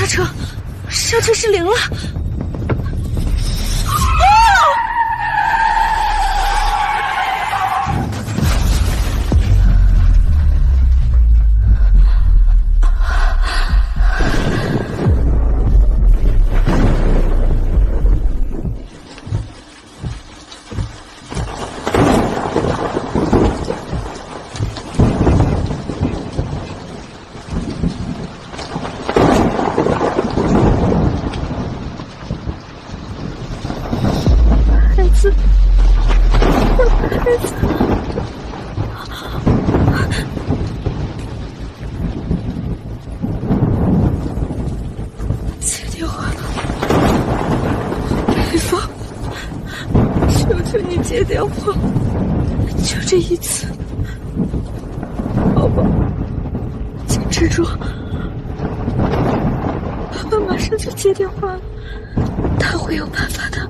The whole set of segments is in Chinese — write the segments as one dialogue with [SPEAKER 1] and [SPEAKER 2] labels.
[SPEAKER 1] 刹车失灵了。接电话，海风，求求你接电话，就这一次，宝宝，坚持住，爸爸马上就接电话了，他会有办法的。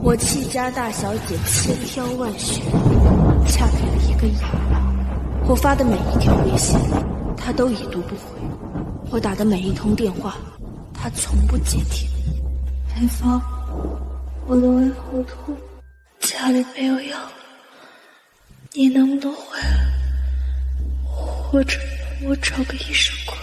[SPEAKER 1] 我戚家大小姐千挑万选，嫁给了一个野狼。我发的每一条微信，她都已读不回；我打的每一通电话，她从不接听。海风，我的胃好痛，家里没有药了，你能不能回来？或者帮我找个医生过来？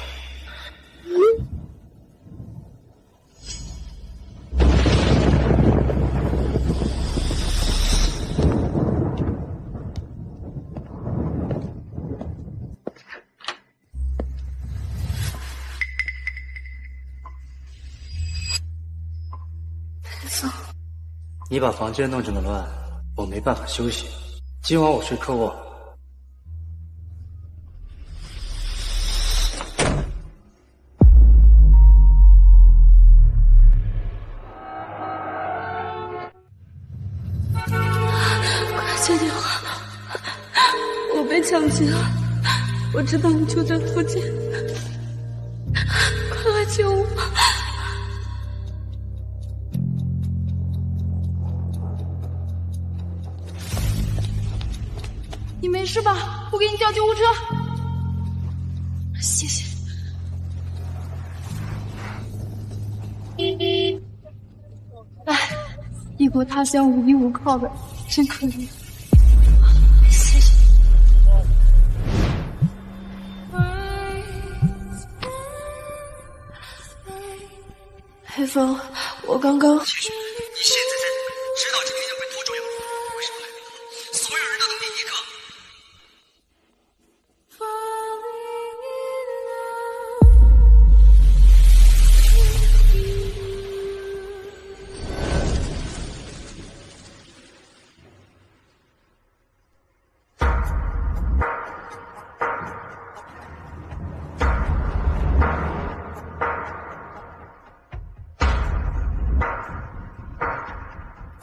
[SPEAKER 2] 你把房间弄这么乱，我没办法休息。今晚我睡客卧。
[SPEAKER 1] 快接电话！我被抢劫了，我知道你就在附近，快来救我！
[SPEAKER 3] 你没事吧？我给你叫救护车。
[SPEAKER 1] 谢谢。
[SPEAKER 3] 哎，异国他乡无依无靠的，真可怜。
[SPEAKER 1] 谢谢。海风，我刚刚……
[SPEAKER 2] 继续，你现在在哪？知道这明天会多重要？为什么还没到？所有人都等你一个。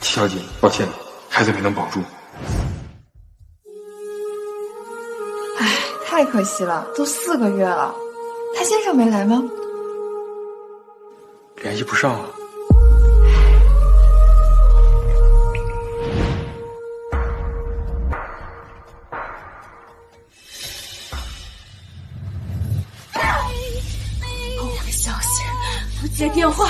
[SPEAKER 4] 小姐，抱歉，孩子没能保住。
[SPEAKER 5] 唉，太可惜了，都4个月了，他先生没来吗？
[SPEAKER 4] 联系不上啊。
[SPEAKER 1] 我的消息，不接电话。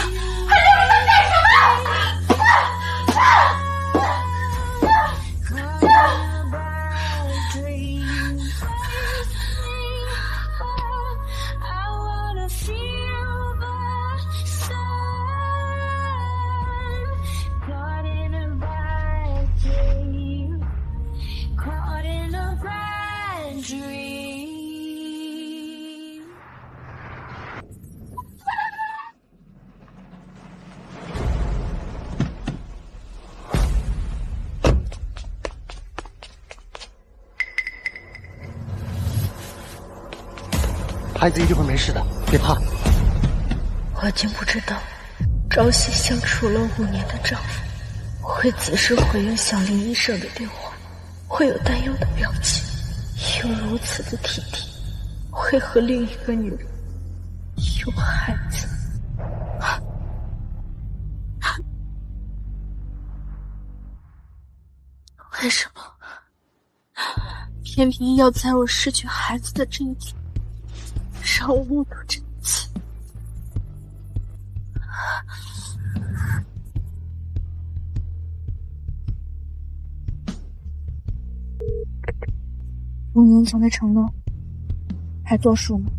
[SPEAKER 2] 孩子一定会没事的，别怕。
[SPEAKER 1] 我已经不知道，朝夕相处了5年的丈夫，会此时回应小林医生的电话，会有担忧的表情，有如此的体贴，会和另一个女人我孩子。为什么偏偏要在我失去孩子的这一天，让我目睹这一切？5年前的承诺还作数吗？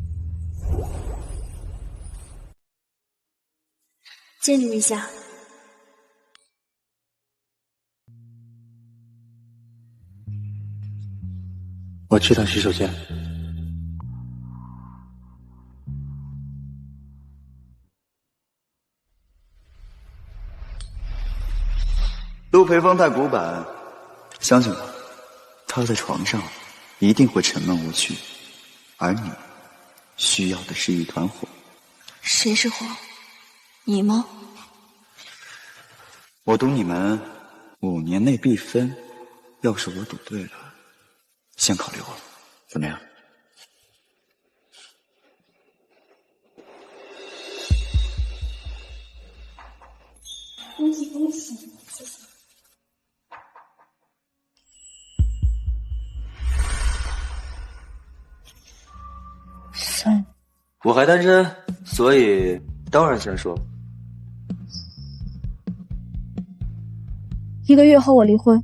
[SPEAKER 1] 借你一下。
[SPEAKER 2] 我去趟洗手间。
[SPEAKER 6] 陆培峰太古板，相信我，他在床上一定会沉闷无趣，而你需要的是一团火。
[SPEAKER 1] 谁是火？你吗？
[SPEAKER 6] 我赌你们5年内必分，要是我赌对了，先考虑我，怎么样？
[SPEAKER 1] 恭喜恭喜，谢谢。3。
[SPEAKER 7] 我还单身，所以当然先说。
[SPEAKER 1] 1个月后我离婚，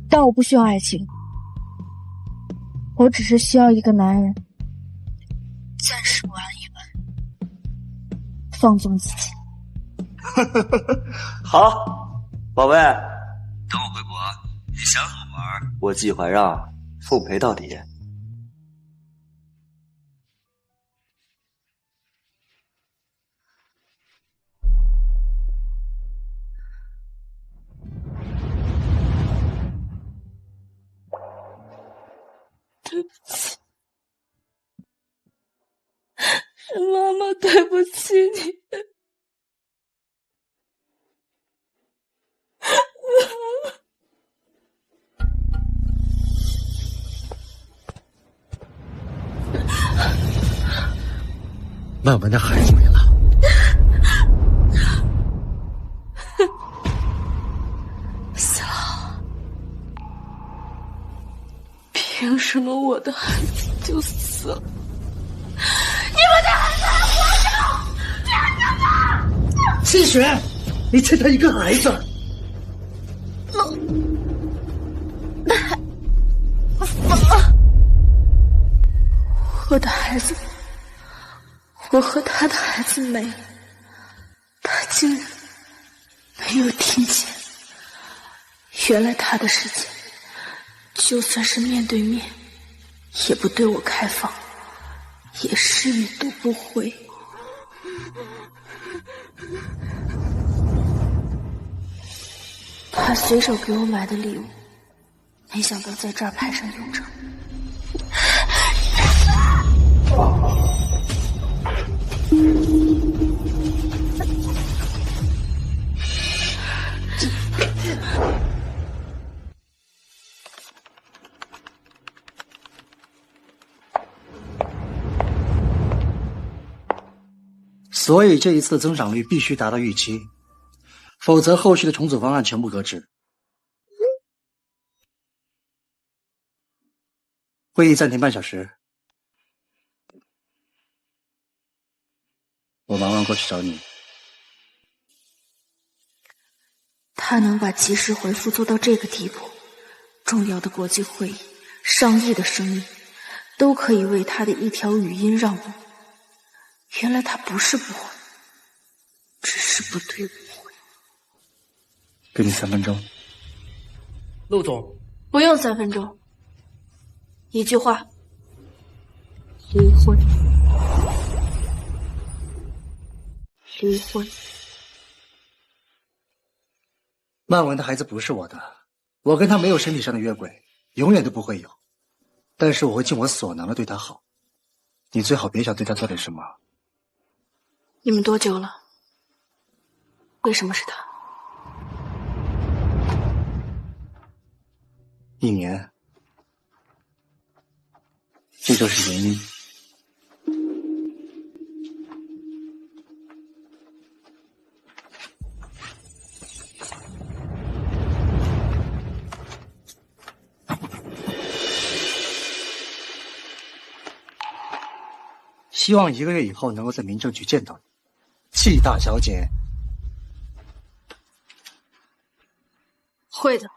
[SPEAKER 1] 但我不需要爱情，我只是需要一个男人，暂时不安一晚，放纵自己。
[SPEAKER 7] 好，宝贝，等我回国，你想怎么玩，我季怀让奉陪到底。
[SPEAKER 1] 对不起，是妈妈对不起你。
[SPEAKER 2] 曼文的孩子没了。
[SPEAKER 1] 死了。凭什么我的孩子就死了？你们的孩子还活着！凭什么？
[SPEAKER 2] 清雪，你欠他一个孩子。
[SPEAKER 1] 我的孩子，我和他的孩子没了，他竟然没有听见。原来他的世界，就算是面对面，也不对我开放，也是已读不回。他随手给我买的礼物，没想到在这儿派上用场。
[SPEAKER 2] 所以这一次的增长率必须达到预期，否则后续的重组方案全部搁置。会议暂停半小时，我忙完过去找你。
[SPEAKER 1] 他能把及时回复做到这个地步，重要的国际会议，上亿的声音，都可以为他的一条语音让步。原来他不是不会，只是不对我会。
[SPEAKER 2] 给你3分钟。
[SPEAKER 8] 陆总，
[SPEAKER 1] 不用3分钟，一句话：离婚。离婚。
[SPEAKER 2] 曼文的孩子不是我的，我跟他没有身体上的越轨，永远都不会有。但是我会尽我所能的对他好，你最好别想对他做点什么。
[SPEAKER 1] 你们多久了？为什么是他
[SPEAKER 2] ？1年，这就是原因。希望1个月以后能够在民政局见到你，季大小姐。
[SPEAKER 1] 会的，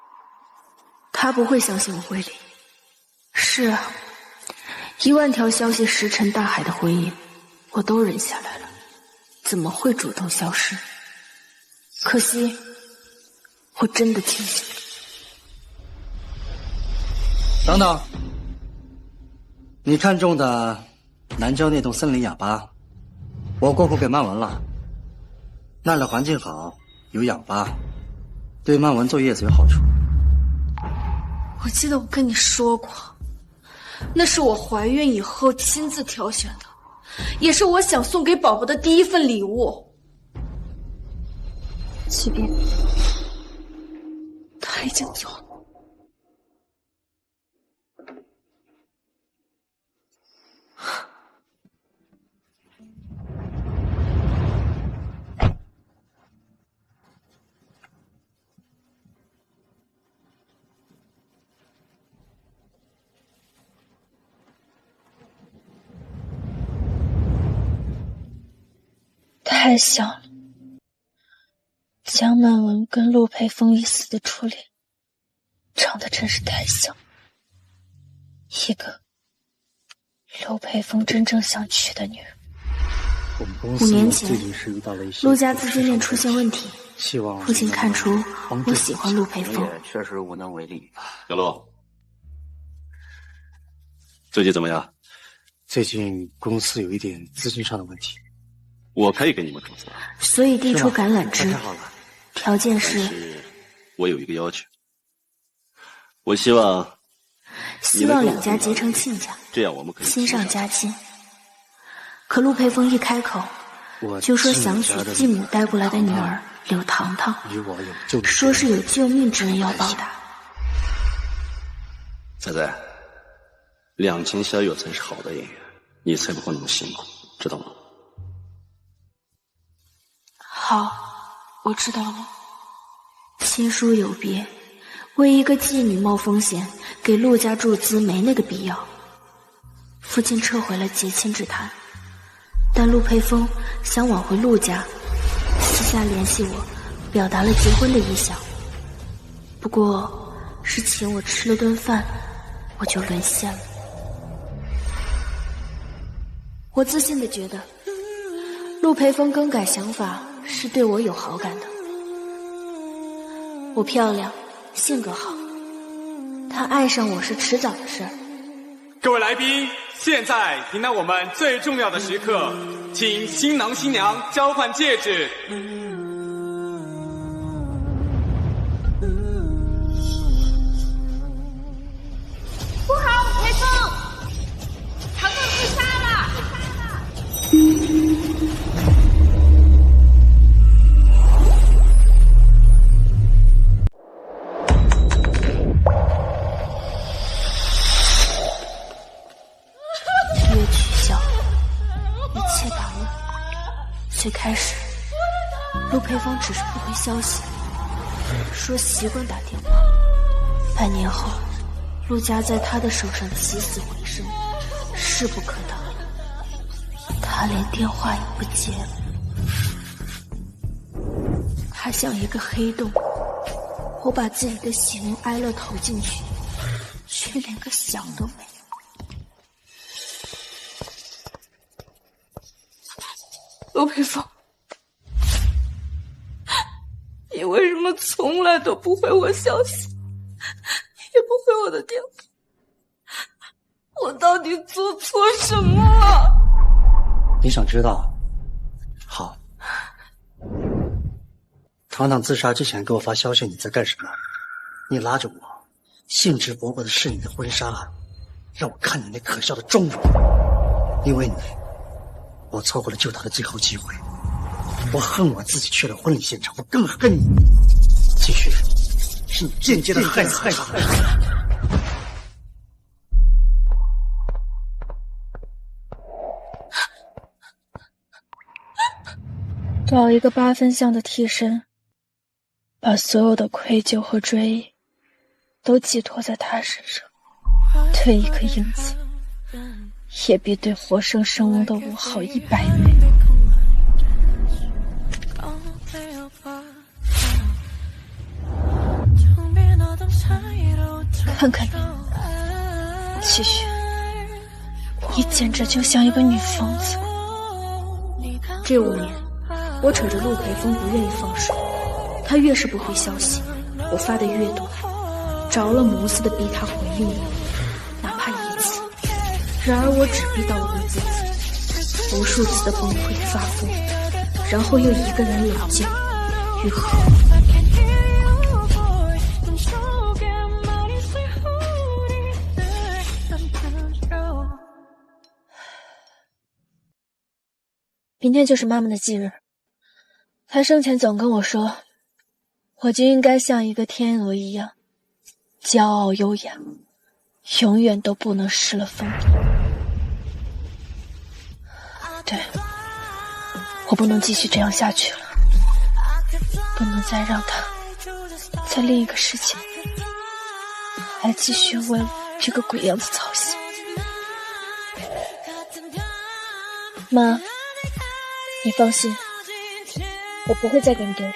[SPEAKER 1] 他不会相信我会离。是啊，10000条消息石沉大海的回应，我都忍下来了，怎么会主动消失？可惜，我真的清醒了。
[SPEAKER 2] 等等，你看中的南郊那栋森林哑巴，我过户给曼文了。那里环境好，有氧吧，对曼文坐月子有好处。
[SPEAKER 1] 我记得我跟你说过，那是我怀孕以后亲自挑选的，也是我想送给宝宝的第1份礼物。即便他已经走了。
[SPEAKER 3] 太像了，江曼文跟陆培峰已死的初恋，长得真是太像。一个陆培峰真正想娶的女人。
[SPEAKER 1] 5年前，陆家资金链出现问题，父亲看出我喜欢陆培峰，
[SPEAKER 7] 确实无能为力。
[SPEAKER 9] 小陆，最近怎么样？
[SPEAKER 2] 最近公司有一点资金上的问题，
[SPEAKER 9] 我可以给你们出资，
[SPEAKER 1] 所以递出橄榄枝，条件
[SPEAKER 9] 是我有一个要求，我希望
[SPEAKER 1] 2家结成亲家，
[SPEAKER 9] 这样我们可以
[SPEAKER 1] 亲上加亲。可陆培峰一开口就说想娶继母带过来的女儿柳糖糖，说是有救命之恩要报答。
[SPEAKER 9] 仔仔，两情相悦才是好的姻缘，你才不会那么辛苦，知道吗？
[SPEAKER 1] 好，我知道了。亲疏有别，为一个妓女冒风险给陆家注资没那个必要。父亲撤回了结亲之谈，但陆培峰想挽回陆家，私下联系我，表达了结婚的意向。不过是请我吃了顿饭，我就沦陷了。我自信地觉得，陆培峰更改想法是对我有好感的。我漂亮，性格好，他爱上我是迟早的事儿。
[SPEAKER 10] 各位来宾，现在迎来我们最重要的时刻，请新郎新娘交换戒指。
[SPEAKER 11] 不好，培峰，糖糖自杀了！
[SPEAKER 1] 约取消，一切耽误。最开始，陆培峰只是不回消息，说习惯打电话。半年后，陆家在他的手上起死回生，势不可挡。他连电话也不接了。他像一个黑洞，我把自己的喜怒哀乐投进去，却连个响都没有。陆培峰，你为什么从来都不回我消息，也不回我的电话？我到底做错什么了？
[SPEAKER 2] 你想知道？好。糖糖自杀之前给我发消息，你在干什么？你拉着我，兴致勃勃地试你的婚纱，让我看你那可笑的妆容。因为你，我错过了救她的最后机会。我恨我自己去了婚礼现场，我更恨你。其实，是你间接的害死她。
[SPEAKER 3] 找一个8分像的替身，把所有的愧疚和追忆都寄托在他身上，对一个英子也比对活生生的我好100倍。看看你，齐雪，你简直就像一个女疯子。
[SPEAKER 1] 这5年，我扯着陆培峰不愿意放手，他越是不回消息，我发的越多，着了魔似的逼他回应我，哪怕1次。然而我只逼到了5次，无数次的崩溃发疯，然后又一个人冷静愈合。
[SPEAKER 3] 明天就是妈妈的忌日，她生前总跟我说，我就应该像一个天鹅一样，骄傲优雅，永远都不能失了风度。对，我不能继续这样下去了，不能再让她在另一个世界还继续为这个鬼样子操心。妈，你放心，我不会再给你丢人。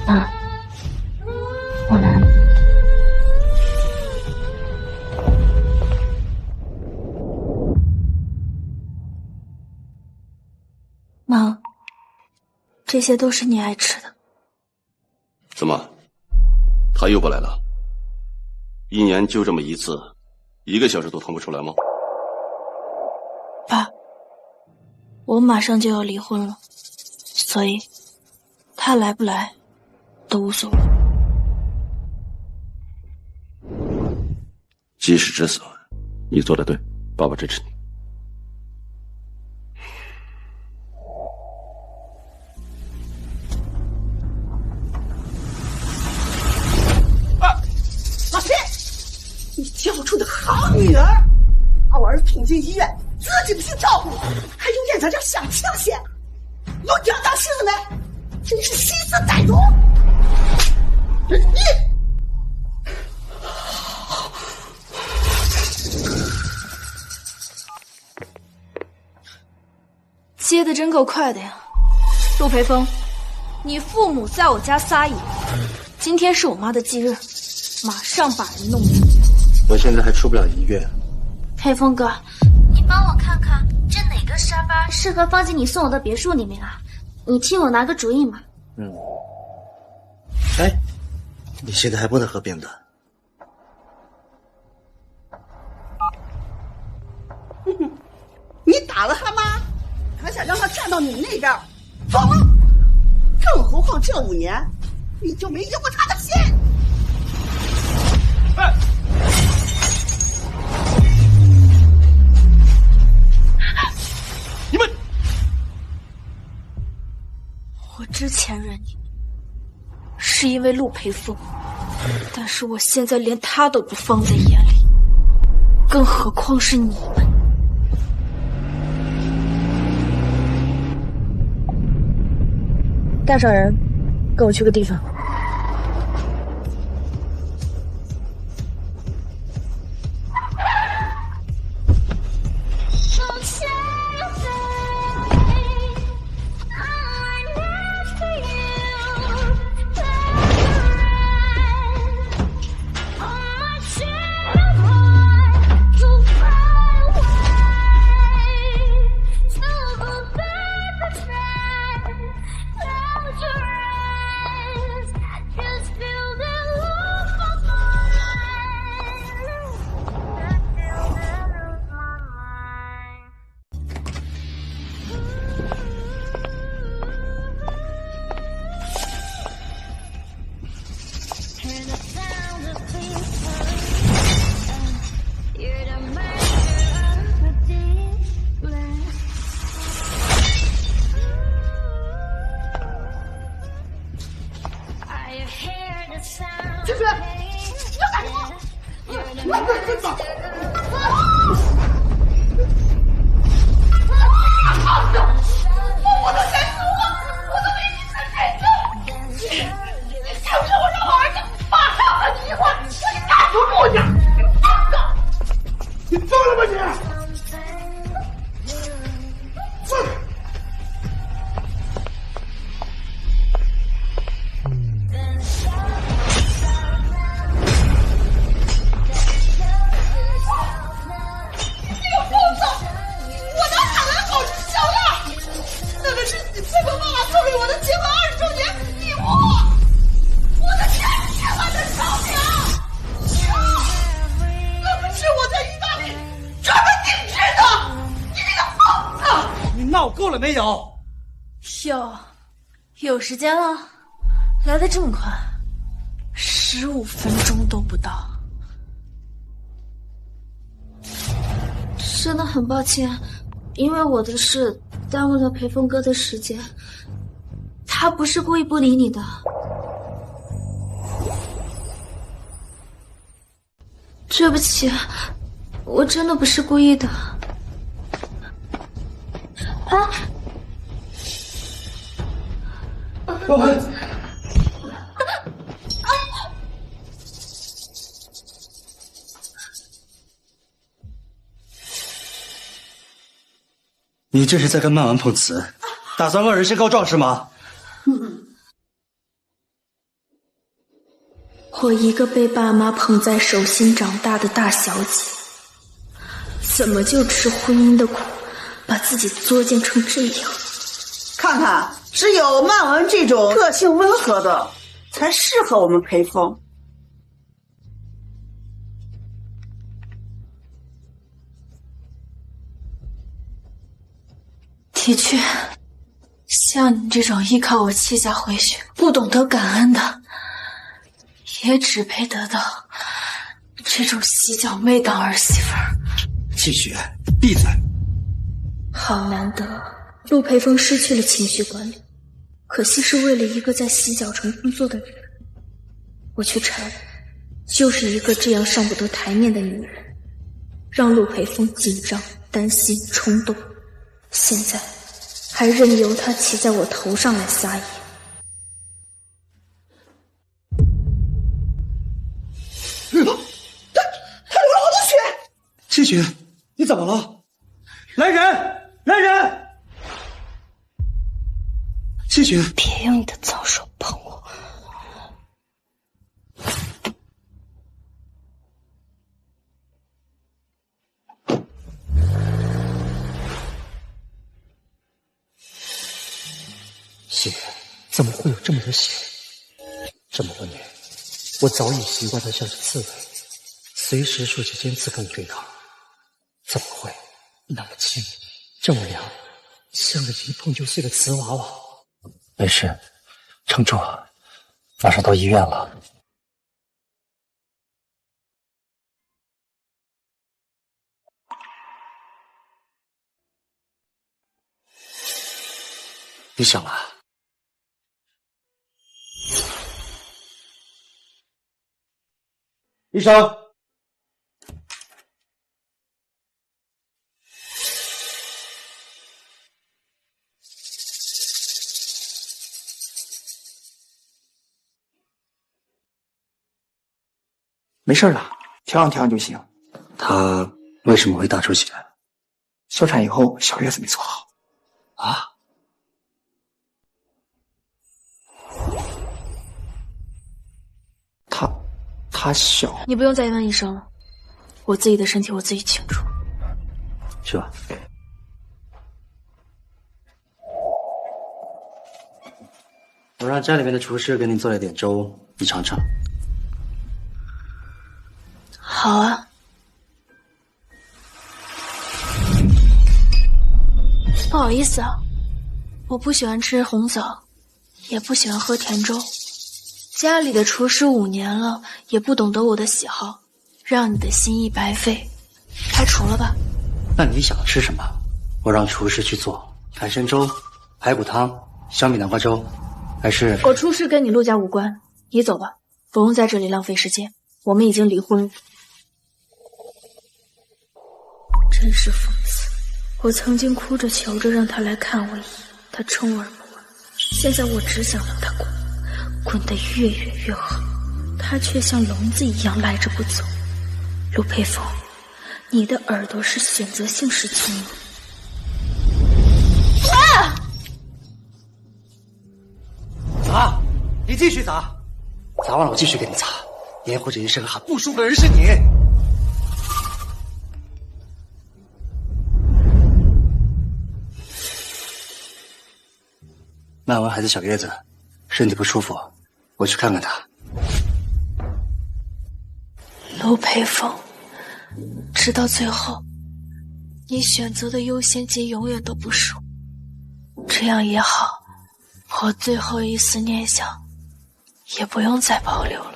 [SPEAKER 3] 妈，我来了。
[SPEAKER 1] 妈，这些都是你爱吃的。
[SPEAKER 9] 怎么，他又不来了？1年就这么1次，1个小时都腾不出来吗？
[SPEAKER 1] 爸，我马上就要离婚了，所以他来不来都无所谓。
[SPEAKER 9] 及时止损，你做得对，爸爸支持你。
[SPEAKER 12] 老谢，你教出的好女儿，把我儿子捅进医院，自己不去照顾，还有眼在这想清闲，有点当狮子呢，真是心思歹毒！你。
[SPEAKER 1] 接的真够快的呀，陆培峰，你父母在我家撒野，今天是我妈的忌日，马上把人弄走。
[SPEAKER 2] 我现在还出不了医院。
[SPEAKER 13] 培峰哥，你帮我看看这哪个沙发适合放进你送我的别墅里面啊？你替我拿个主意嘛。
[SPEAKER 2] 哎，你现在还不能喝冰的。
[SPEAKER 12] 你打了他妈，还想让他站到你那边，疯！更何况这5年，你就没赢过他的心。
[SPEAKER 10] 哎，你们，
[SPEAKER 1] 我之前忍你，是因为陆培峰，但是我现在连他都不放在眼里，更何况是你们。
[SPEAKER 3] 大少人，跟我去个地方。
[SPEAKER 12] 我都想死我都为你生这次！你想不想我让我儿子马上和你离婚？我你赶出顾家！你疯了吧你！
[SPEAKER 2] 闹够了没有？
[SPEAKER 3] 有时间了，来得这么快，15分钟都不到。
[SPEAKER 13] 真的很抱歉，因为我的事耽误了裴峰哥的时间。他不是故意不理你的。对不起，我真的不是故意的。啊！
[SPEAKER 2] 宝贝，你这是在跟曼婉碰瓷，打算恶人先告状是吗？
[SPEAKER 1] 我一个被爸妈捧在手心长大的大小姐，怎么就吃婚姻的苦，把自己作践成这样？
[SPEAKER 12] 看看，只有曼文这种个性温和的，才适合我们裴峰。
[SPEAKER 3] 的确，像你这种依靠我戚家回血、不懂得感恩的，也只配得到这种洗脚妹当儿媳妇儿。
[SPEAKER 2] 季雪，闭嘴！
[SPEAKER 1] 好难得，陆培峰失去了情绪管理，可惜是为了一个在洗脚城工作的人。我去查，就是一个这样上不得台面的女人，让陆培峰紧张、担心、冲动，现在还任由她骑在我头上来撒野。
[SPEAKER 12] 他流了好多血！
[SPEAKER 2] 季雪，你怎么了？来人！来人！季雪，
[SPEAKER 1] 别用你的脏手碰我！
[SPEAKER 2] 血，怎么会有这么多血？这么多年，我早已习惯它像是刺猬，随时竖起尖刺跟你对抗。怎么会那么轻，这么凉，像个一碰就碎的瓷娃娃？没事，撑住，马上到医院了。你醒了？医生，
[SPEAKER 14] 没事了，调养调养就行。
[SPEAKER 2] 他为什么会大出血？
[SPEAKER 14] 休产以后小月子没做好。
[SPEAKER 2] 啊？
[SPEAKER 14] 他小，
[SPEAKER 3] 你不用再问医生了，我自己的身体我自己清楚。
[SPEAKER 2] 去吧。我让家里面的厨师给你做了点粥，你尝尝。
[SPEAKER 3] 好啊。不好意思啊，我不喜欢吃红枣，也不喜欢喝甜粥。家里的厨师5年了，也不懂得我的喜好，让你的心意白费，开除了吧。
[SPEAKER 2] 那你想吃什么？我让厨师去做海参粥、排骨汤、小米南瓜粥，还是……
[SPEAKER 3] 我出事跟你陆家无关，你走吧，不用在这里浪费时间。我们已经离婚了。
[SPEAKER 1] 真是讽刺！我曾经哭着求着让他来看我一眼，他充耳不闻。现在我只想让他滚，滚得越远越好。他却像聋子一样赖着不走。陆佩风，你的耳朵是选择性失聪吗？
[SPEAKER 2] 砸！你继续砸！砸完了我继续给你砸，黏糊着一身汗，不舒服的人是你。卖完孩子小叶子，身体不舒服，我去看看他。
[SPEAKER 1] 陆佩风，直到最后，你选择的优先级永远都不是我。这样也好，我最后一丝念想也不用再保留了。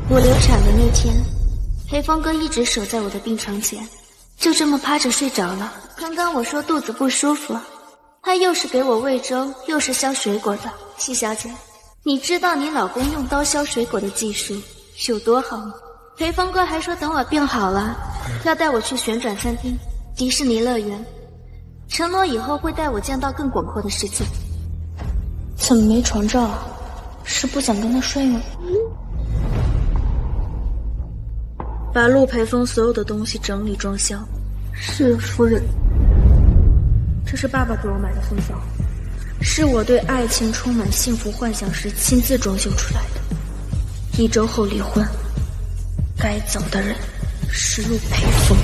[SPEAKER 13] 我流产的那天，裴峰哥一直守在我的病床前，就这么趴着睡着了。刚刚我说肚子不舒服，他又是给我喂粥，又是削水果的。西小姐，你知道你老公用刀削水果的技术有多好吗？裴峰哥还说等我病好了，要带我去旋转餐厅、迪士尼乐园，承诺以后会带我见到更广阔的世界。
[SPEAKER 1] 怎么没床照啊？是不想跟他睡吗？把陆培峰所有的东西整理装箱。是夫人。这是爸爸给我买的婚房，是我对爱情充满幸福幻想时亲自装修出来的。1周后离婚，该走的人是陆培峰。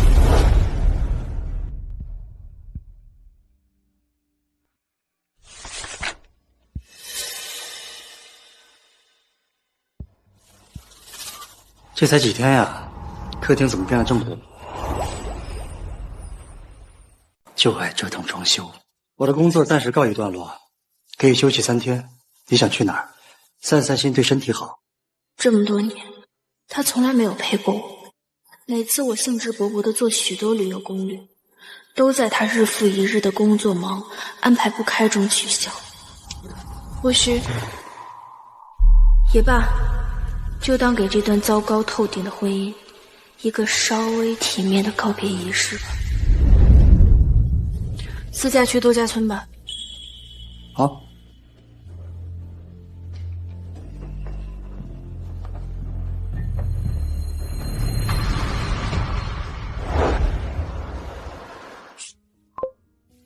[SPEAKER 2] 这才几天呀，客厅怎么变了这么多？就爱折腾装修。我的工作暂时告一段落，可以休息3天。你想去哪儿？散散心对身体好。
[SPEAKER 1] 这么多年，他从来没有陪过我。每次我兴致勃勃地做许多旅游攻略，都在他日复一日的工作忙、安排不开中取消。或许也罢，就当给这段糟糕透顶的婚姻一个稍微体面的告别仪式吧。私下去度假村吧。
[SPEAKER 2] 好。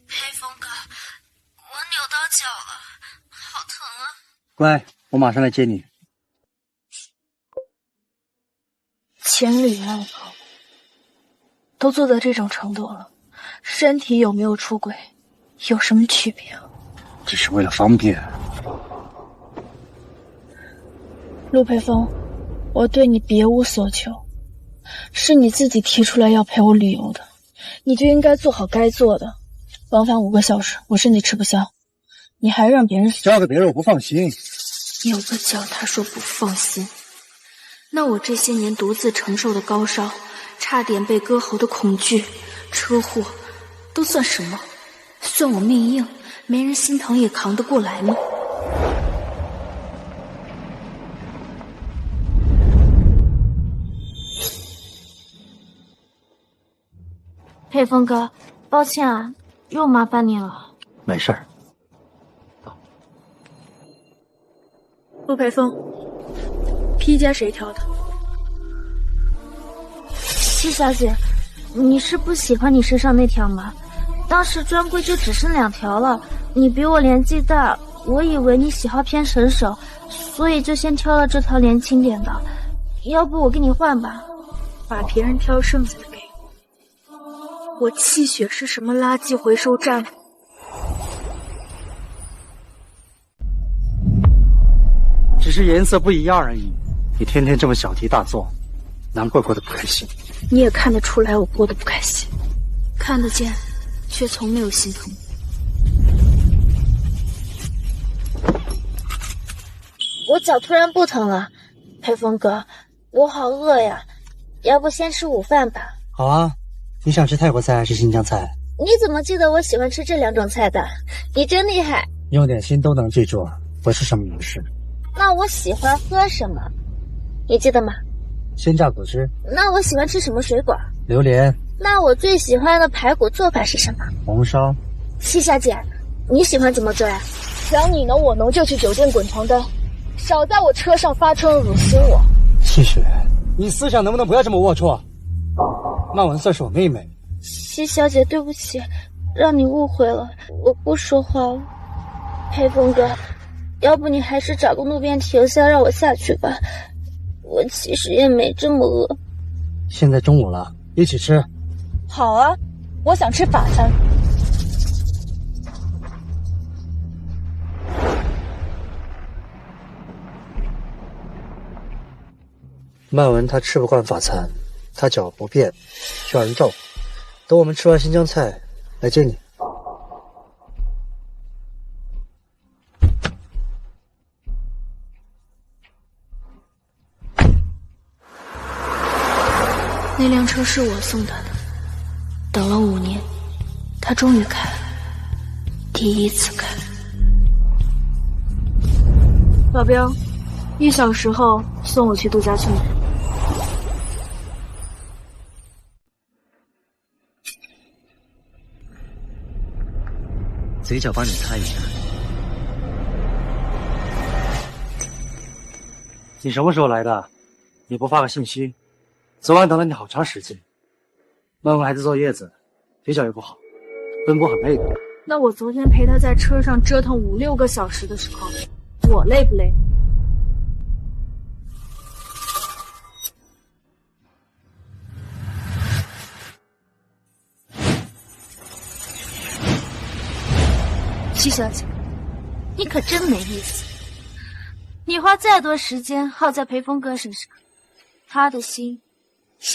[SPEAKER 13] 裴峰哥，我扭到脚了，好疼啊！
[SPEAKER 2] 乖，我马上来接你。
[SPEAKER 1] 千里爱跑，都做到这种程度了，身体有没有出轨有什么区别啊？
[SPEAKER 2] 只是为了方便。
[SPEAKER 1] 陆培峰，我对你别无所求，是你自己提出来要陪我旅游的，你就应该做好该做的。往返5个小时，我身体吃不消，你还让别人
[SPEAKER 2] 交给别人我不放心。
[SPEAKER 1] 有个叫他说不放心，那我这些年独自承受的高烧，差点被割喉的恐惧，车祸，都算什么？算我命硬，没人心疼也扛得过来吗？
[SPEAKER 13] 裴峰哥，抱歉啊，又麻烦你了。
[SPEAKER 2] 没事儿。
[SPEAKER 1] 陆培峰，披肩谁挑的？
[SPEAKER 13] 西小姐，你是不喜欢你身上那条吗？当时专柜就只剩2条了，你比我年纪大，我以为你喜好偏神手，所以就先挑了这条年轻点的。要不我给你换吧？
[SPEAKER 1] 把别人挑剩下的给我。我气血是什么垃圾回收站吗？
[SPEAKER 2] 只是颜色不一样而已。你天天这么小题大做，难怪过得不开心。
[SPEAKER 1] 你也看得出来我过得不开心，看得见，却从没有心疼。
[SPEAKER 13] 我脚突然不疼了，裴峰哥，我好饿呀，要不先吃午饭吧？
[SPEAKER 2] 好啊，你想吃泰国菜还是新疆菜？
[SPEAKER 13] 你怎么记得我喜欢吃这2种菜的？你真厉害！
[SPEAKER 2] 用点心都能记住，不是什么名事。
[SPEAKER 13] 那我喜欢喝什么？你记得吗？
[SPEAKER 2] 鲜榨果汁。
[SPEAKER 13] 那我喜欢吃什么水果？
[SPEAKER 2] 榴莲。
[SPEAKER 13] 那我最喜欢的排骨做法是什么？
[SPEAKER 2] 红烧。
[SPEAKER 13] 七小姐，你喜欢怎么做呀？
[SPEAKER 3] 想你侬我侬就去酒店滚床单，少在我车上发春恶心我。
[SPEAKER 2] 七雪，你思想能不能不要这么龌龊？曼文算是我妹妹。
[SPEAKER 13] 七小姐，对不起，让你误会了，我不说话了。裴峰哥，要不你还是找个路边停下，让我下去吧。我其实也没这么饿。
[SPEAKER 2] 现在中午了，一起吃。
[SPEAKER 3] 好啊，我想吃法餐。
[SPEAKER 2] 曼文他吃不惯法餐，他脚不便，需要人照顾。等我们吃完新疆菜，来接你。
[SPEAKER 1] 那辆车是我送他的，等了5年，他终于开了，第一次开。
[SPEAKER 3] 老彪，1小时后送我去度假村。
[SPEAKER 6] 嘴角帮你擦一下。
[SPEAKER 2] 你什么时候来的？你不发个信息？昨晚等了你好长时间。曼文还在坐月子，腿脚也不好，奔波很累的。
[SPEAKER 3] 那我昨天陪他在车上折腾5、6个小时的时候，我累不累？
[SPEAKER 13] 七小姐，你可真没意思。你花再多时间耗在裴峰哥身上，他的心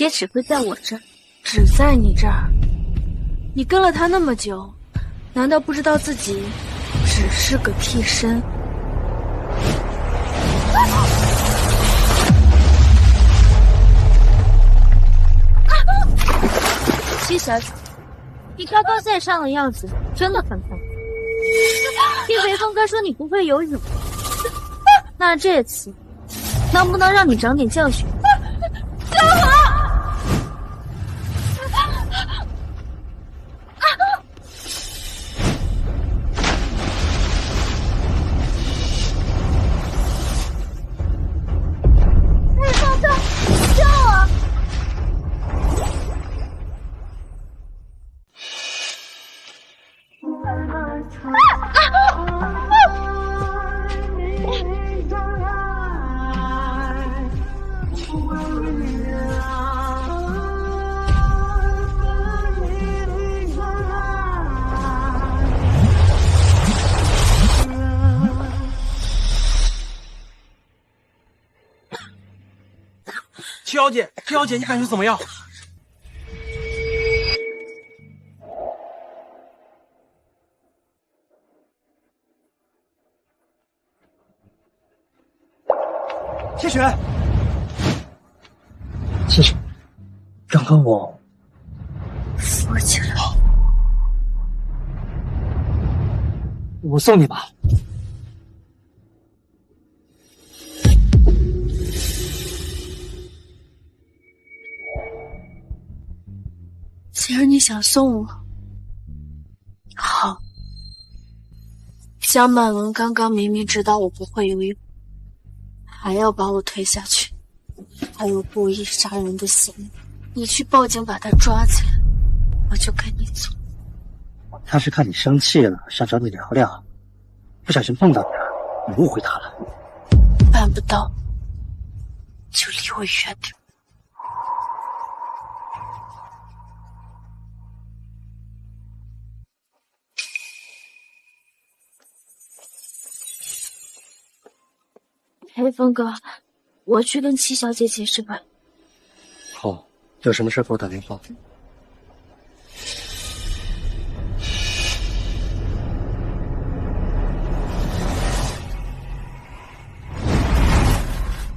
[SPEAKER 13] 也只会在我这儿。
[SPEAKER 3] 只在你这儿？你跟了他那么久，难道不知道自己只是个替身？
[SPEAKER 13] 七小姐，你高高在上的样子真的很烦。听裴峰哥说你不会游泳，那这次能不能让你长点教训？救我！裴峰哥，救我！
[SPEAKER 8] 七小姐，七小姐，你感觉怎么样？
[SPEAKER 2] 谢雪，谢雪，刚刚我
[SPEAKER 1] 扶起来，
[SPEAKER 2] 我送你吧。
[SPEAKER 1] 既然你想送我，好。江曼文刚刚明明知道我不会游泳，还要把我推下去，还有故意杀人的嫌疑。你去报警把他抓起来，我就跟你走。
[SPEAKER 2] 他是看你生气了，想找你聊聊，不小心碰到你了，你误会他了。
[SPEAKER 1] 办不到，就离我远点。
[SPEAKER 13] 裴峰哥，我去跟七小姐解释吧。
[SPEAKER 2] 好，有什么事给我打电话。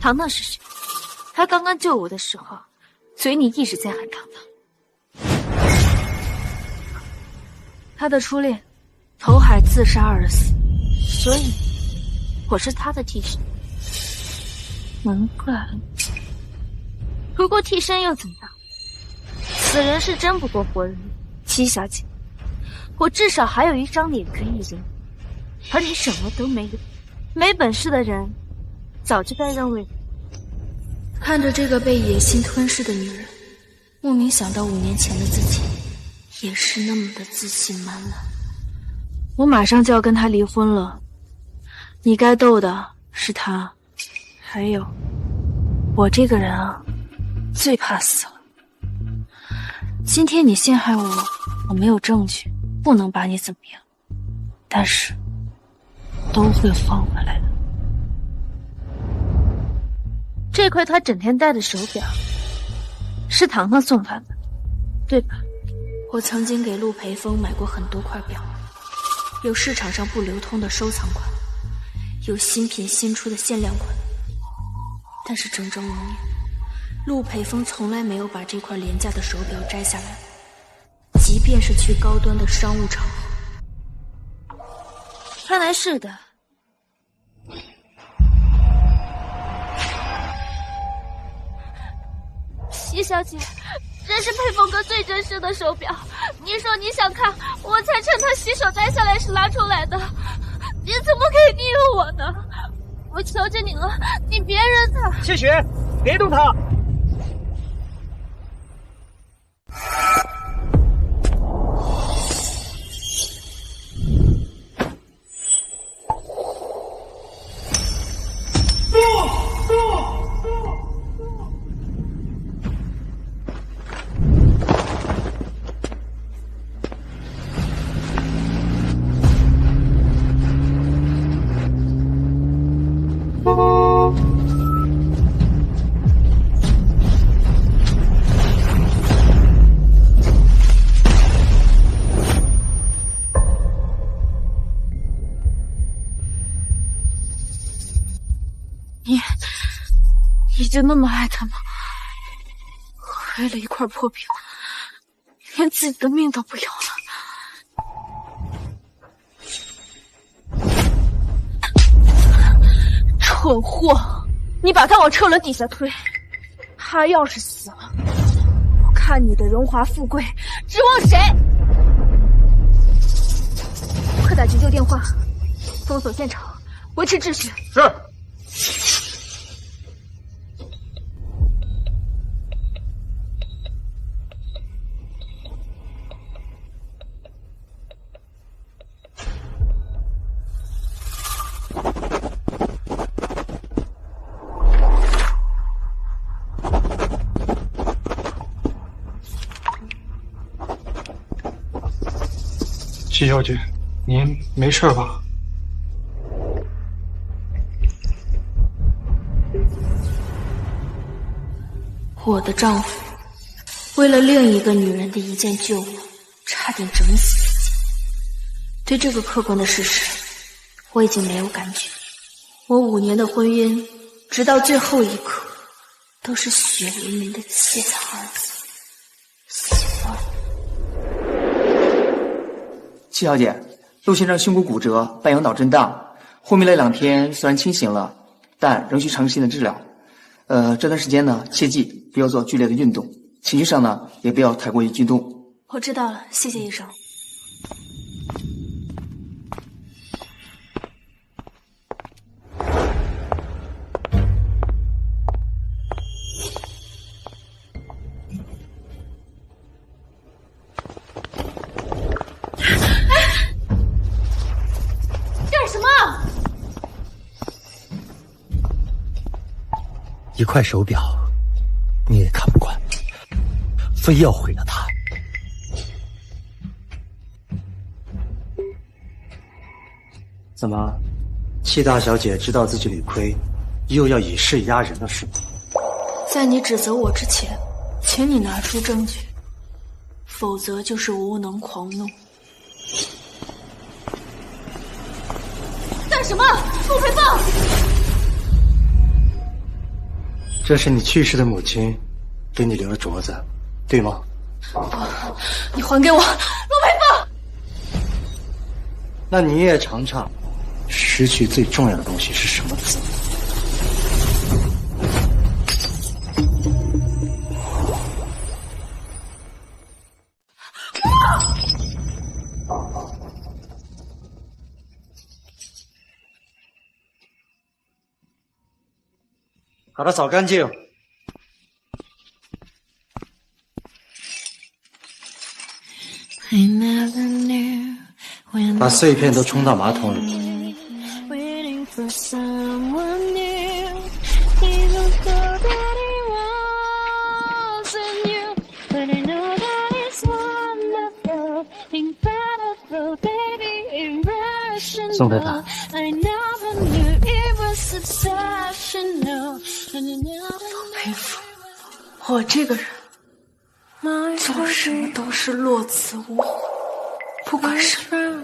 [SPEAKER 13] 唐唐是谁？他刚刚救我的时候，
[SPEAKER 3] 所以你一直在喊糖糖。他的初恋投海自杀而死，所以我是他的替身。难怪。不过替身又怎么样？死人是争不过活人。七小姐，我至少还有一张脸可以赢，而你什么都没有。没本事的人早就该让位。
[SPEAKER 1] 看着这个被野心吞噬的女人，莫名想到5年前的自己，也是那么的自信满满。
[SPEAKER 3] 我马上就要跟他离婚了，你该斗的是他。还有，我这个人啊，最怕死了。今天你陷害我，我没有证据，不能把你怎么样，但是都会放回来的。这块他整天戴的手表，是糖糖送他的，对吧？
[SPEAKER 1] 我曾经给陆培峰买过很多块表，有市场上不流通的收藏款，有新品新出的限量款，但是整整5年，陆培峰从来没有把这块廉价的手表摘下来，即便是去高端的商务场合。
[SPEAKER 3] 看来是的。齐小姐，这是佩峰哥最珍视的手表，你说你想看，我才趁他洗手摘下来时拿出来的，你怎么可以利用我呢？我求求你了，你别扔他！
[SPEAKER 8] 谢雪，别动他！
[SPEAKER 3] 你真那么爱他吗？为了一块破表，连自己的命都不要了。蠢货，你把他往车轮底下推，他要是死了，我看你的荣华富贵指望谁？快打急救电话，封锁现场，维持秩序。
[SPEAKER 8] 是。
[SPEAKER 14] 齐小姐，您没事吧？
[SPEAKER 1] 我的丈夫为了另一个女人的一件旧物，差点整死自己。对这个客观的事实，我已经没有感觉。我5年的婚姻，直到最后一刻，都是血淋淋的7个儿子死了。
[SPEAKER 14] 齐小姐，陆先生胸骨骨折，伴有脑震荡，昏迷了2天，虽然清醒了，但仍需长时间的治疗。这段时间呢，切记不要做剧烈的运动，情绪上呢也不要太过于激动。
[SPEAKER 1] 我知道了，谢谢医生。
[SPEAKER 2] 一块手表，你也看不惯，非要毁了它。怎么，戚大小姐知道自己理亏，又要以势压人了是吗？
[SPEAKER 1] 在你指责我之前，请你拿出证据，否则就是无能狂怒。
[SPEAKER 3] 干什么？陆培凤！
[SPEAKER 2] 这是你去世的母亲给你留了镯子，对吗？
[SPEAKER 3] 不，你还给我，陆培峰！
[SPEAKER 2] 那你也尝尝，失去最重要的东西是什么滋味。把它扫干净。把碎片都冲到马桶里。送给他。
[SPEAKER 3] 佩服，我这个人做什么都是落子无悔，不管什么，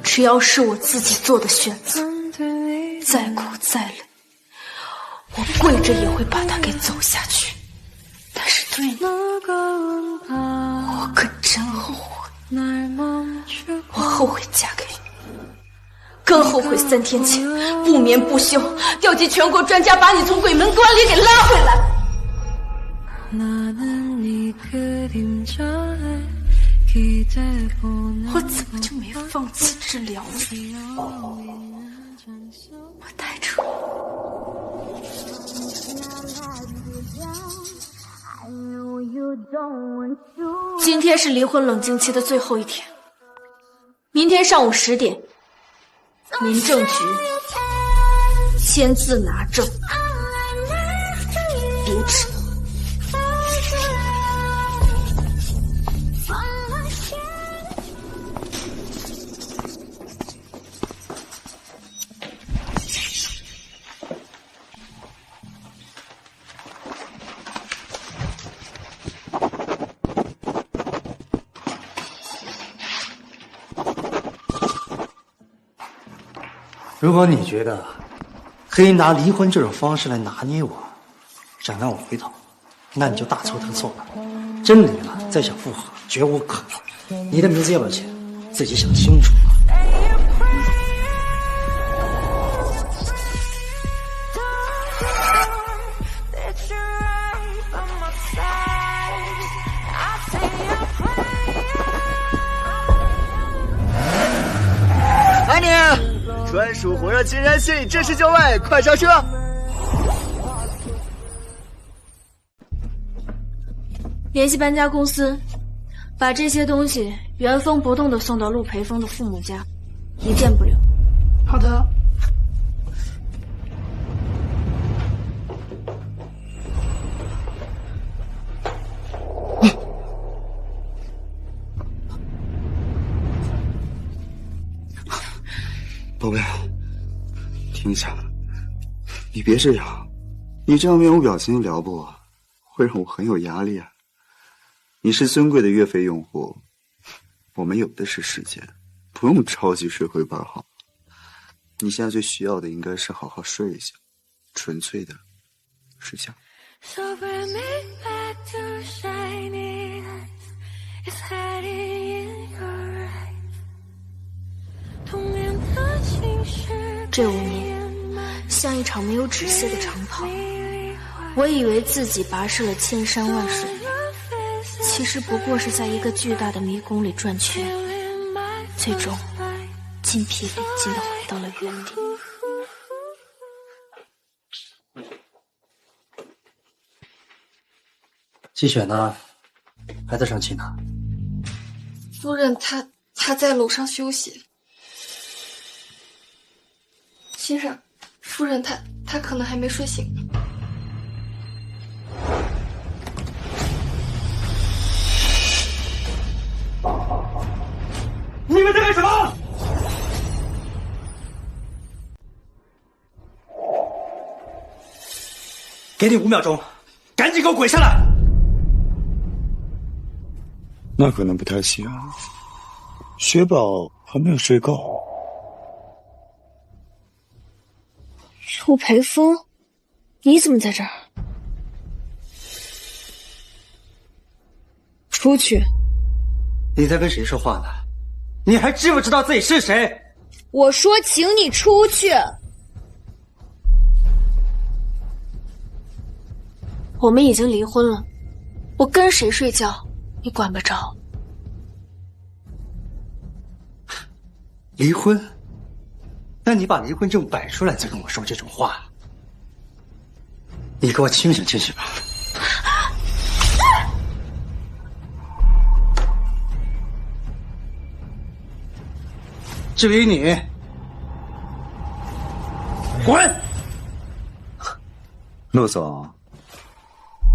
[SPEAKER 3] 只要是我自己做的选择，再苦再累，我跪着也会把它给走下去。但是对你，我可真后悔，我后悔嫁给你。更后悔3天前不眠不休调集全国专家把你从鬼门关里给拉回来。我怎么就没放弃治疗呢？我太蠢了。今天是离婚冷静期的最后一天，明天上午10点。民政局签字拿证，别迟。
[SPEAKER 2] 如果你觉得可以拿离婚这种方式来拿捏我，想让我回头，那你就大错特错了。真离了再想复合，绝无可能。你的名字要不要签，自己想清楚。
[SPEAKER 6] 爱你。专属火热情人信正式就位，快上车！
[SPEAKER 3] 联系搬家公司，把这些东西原封不动的送到陆培峰的父母家，一件不留。
[SPEAKER 12] 好的。
[SPEAKER 6] 宝贝，停下！你别这样，你这样面无表情的撩拨我，会让我很有压力啊。你是尊贵的月费用户，我们有的是时间，不用着急睡回本好。你现在最需要的应该是好好睡一觉，纯粹的睡觉。
[SPEAKER 3] 这5年像一场没有止歇的长跑，我以为自己跋涉了千山万水，其实不过是在一个巨大的迷宫里转圈，最终筋疲力尽地回到了原地。
[SPEAKER 2] 季雪呢？还在生气呢？
[SPEAKER 5] 夫人她在楼上休息。先生，夫人她可能还没睡醒。
[SPEAKER 8] 你们在干什么？
[SPEAKER 2] 给你5秒钟，赶紧给我滚下来！
[SPEAKER 6] 那可能不太行，雪宝还没有睡够。
[SPEAKER 3] 陆培峰，你怎么在这儿？
[SPEAKER 1] 出去！
[SPEAKER 2] 你在跟谁说话呢？你还知不知道自己是谁？
[SPEAKER 1] 我说请你出去！我们已经离婚了，我跟谁睡觉你管不着。
[SPEAKER 2] 离婚？那你把离婚证摆出来再跟我说这种话，你给我清醒清醒吧！至于你，滚！
[SPEAKER 6] 陆总，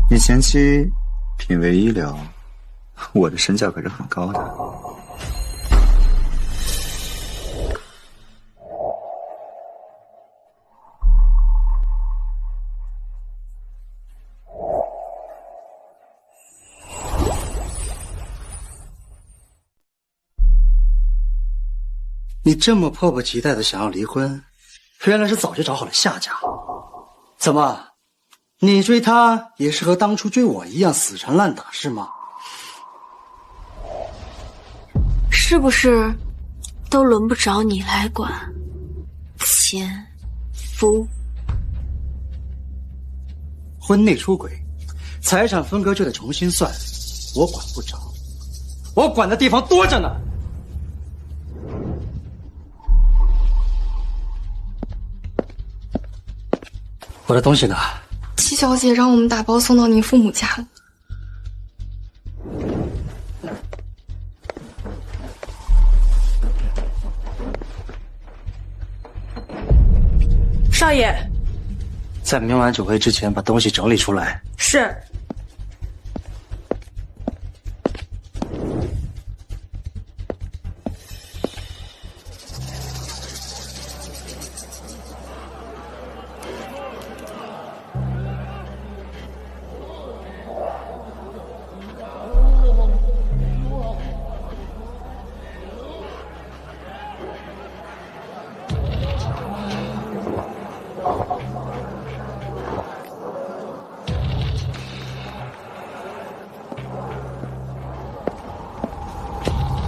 [SPEAKER 6] 你前妻品味医疗，我的身价可是很高的。
[SPEAKER 2] 你这么迫不及待的想要离婚，原来是早就找好了下家。怎么，你追她也是和当初追我一样死缠烂打是吗？
[SPEAKER 1] 是不是都轮不着你来管？前夫
[SPEAKER 2] 婚内出轨，财产分割就得重新算，我管不着，我管的地方多着呢。我的东西呢？
[SPEAKER 5] 七小姐让我们打包送到您父母家了。
[SPEAKER 1] 少爷，
[SPEAKER 2] 在明晚酒会之前把东西整理出来。
[SPEAKER 1] 是。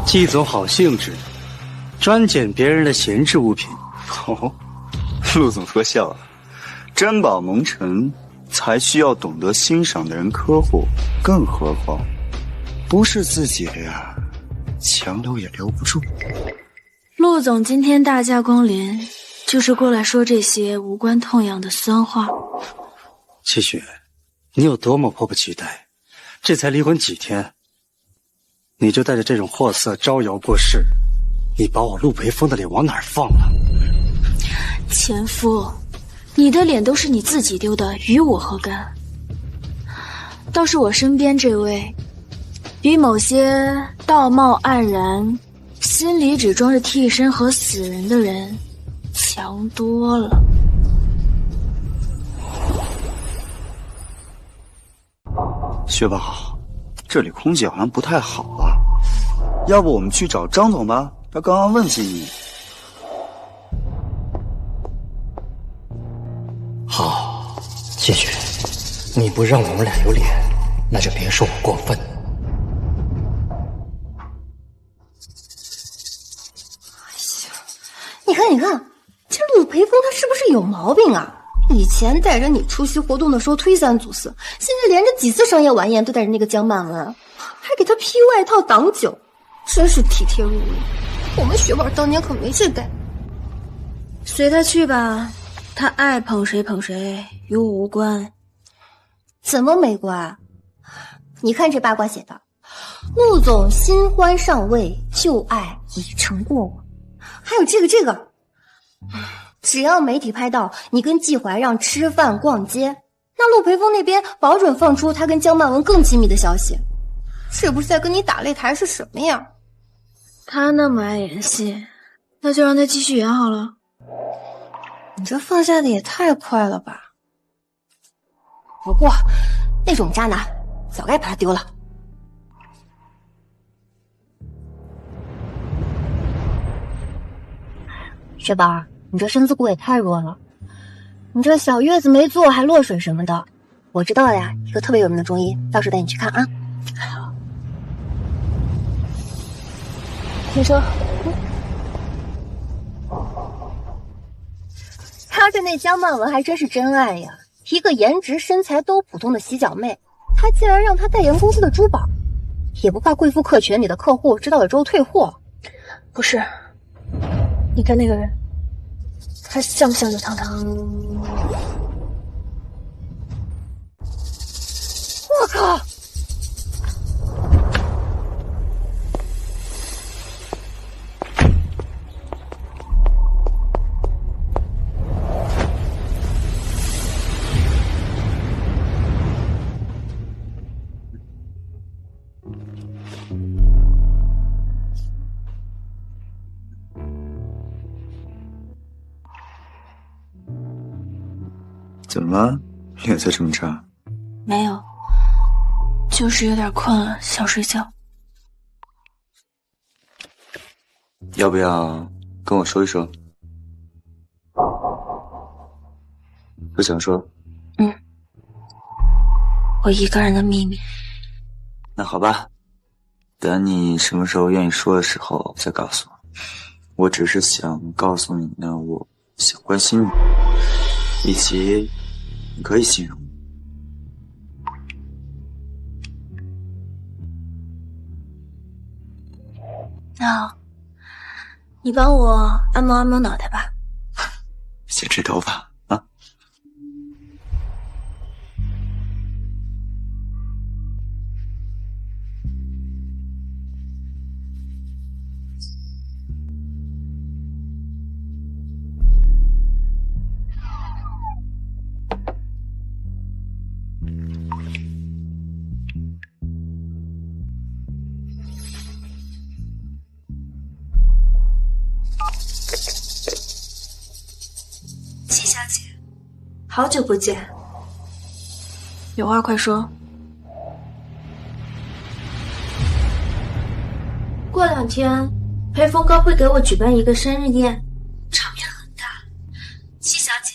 [SPEAKER 2] 季总好兴致，专捡别人的闲置物品。
[SPEAKER 6] 哦，陆总说笑了，珍宝蒙尘才需要懂得欣赏的人呵护，更何况不是自己的呀，强留也留不住。
[SPEAKER 1] 陆总今天大驾光临，就是过来说这些无关痛痒的酸话。
[SPEAKER 2] 七雪，你有多么迫不及待？这才离婚几天，你就带着这种货色招摇过市，你把我陆培峰的脸往哪儿放了？
[SPEAKER 1] 前夫，你的脸都是你自己丢的，与我何干？倒是我身边这位，比某些道貌岸然、心里只装着替身和死人的人强多了。
[SPEAKER 6] 薛宝，这里空气好像不太好啊，要不我们去找张总吧？他刚刚问起你。
[SPEAKER 2] 好，谢雪，你不让我们俩有脸，那就别说我过分。
[SPEAKER 15] 你看，你看，这陆培峰他是不是有毛病啊？以前带着你出席活动的时候推三阻四，现在连着几次商业晚宴都带着那个江曼文，还给他披外套挡酒，真是体贴入微。我们雪宝当年可没这该。
[SPEAKER 1] 随他去吧，他爱捧谁捧谁，与我无关。
[SPEAKER 15] 怎么没关？你看这八卦写的，陆总新欢上位，旧爱已成过往。还有这个。只要媒体拍到你跟季怀让吃饭逛街，那陆培峰那边保准放出他跟江曼文更亲密的消息，是不是在跟你打擂台是什么样？
[SPEAKER 1] 他那么爱演戏，那就让他继续演好了。
[SPEAKER 15] 你这放下的也太快了吧！不过那种渣男早该把他丢了。雪宝，你这身子骨也太弱了，你这小月子没做还落水什么的，我知道呀，一个特别有名的中医，到时候带你去看啊。
[SPEAKER 3] 停车。
[SPEAKER 15] 他对那江曼文还真是真爱呀！一个颜值身材都普通的洗脚妹，他竟然让他代言公司的珠宝，也不怕贵妇客群里的客户知道了之后退货。
[SPEAKER 3] 不是，你看那个人，他像不像刘糖糖？
[SPEAKER 15] 我靠！
[SPEAKER 6] 怎么了？也在挣扎？
[SPEAKER 3] 没有，就是有点困了，想睡觉。
[SPEAKER 6] 要不要跟我说一说？不想说？
[SPEAKER 3] 我一个人的秘密。
[SPEAKER 6] 那好吧，等你什么时候愿意说的时候再告诉我。我只是想告诉你呢，我想关心你，以及你可以信任我。
[SPEAKER 3] 那，你帮我按摩按摩脑袋吧。
[SPEAKER 6] 先吹头发啊。
[SPEAKER 1] 戚小姐，好久不见，
[SPEAKER 3] 有话快说。
[SPEAKER 13] 过2天，裴峰哥会给我举办一个生日宴，场面很大。戚小姐，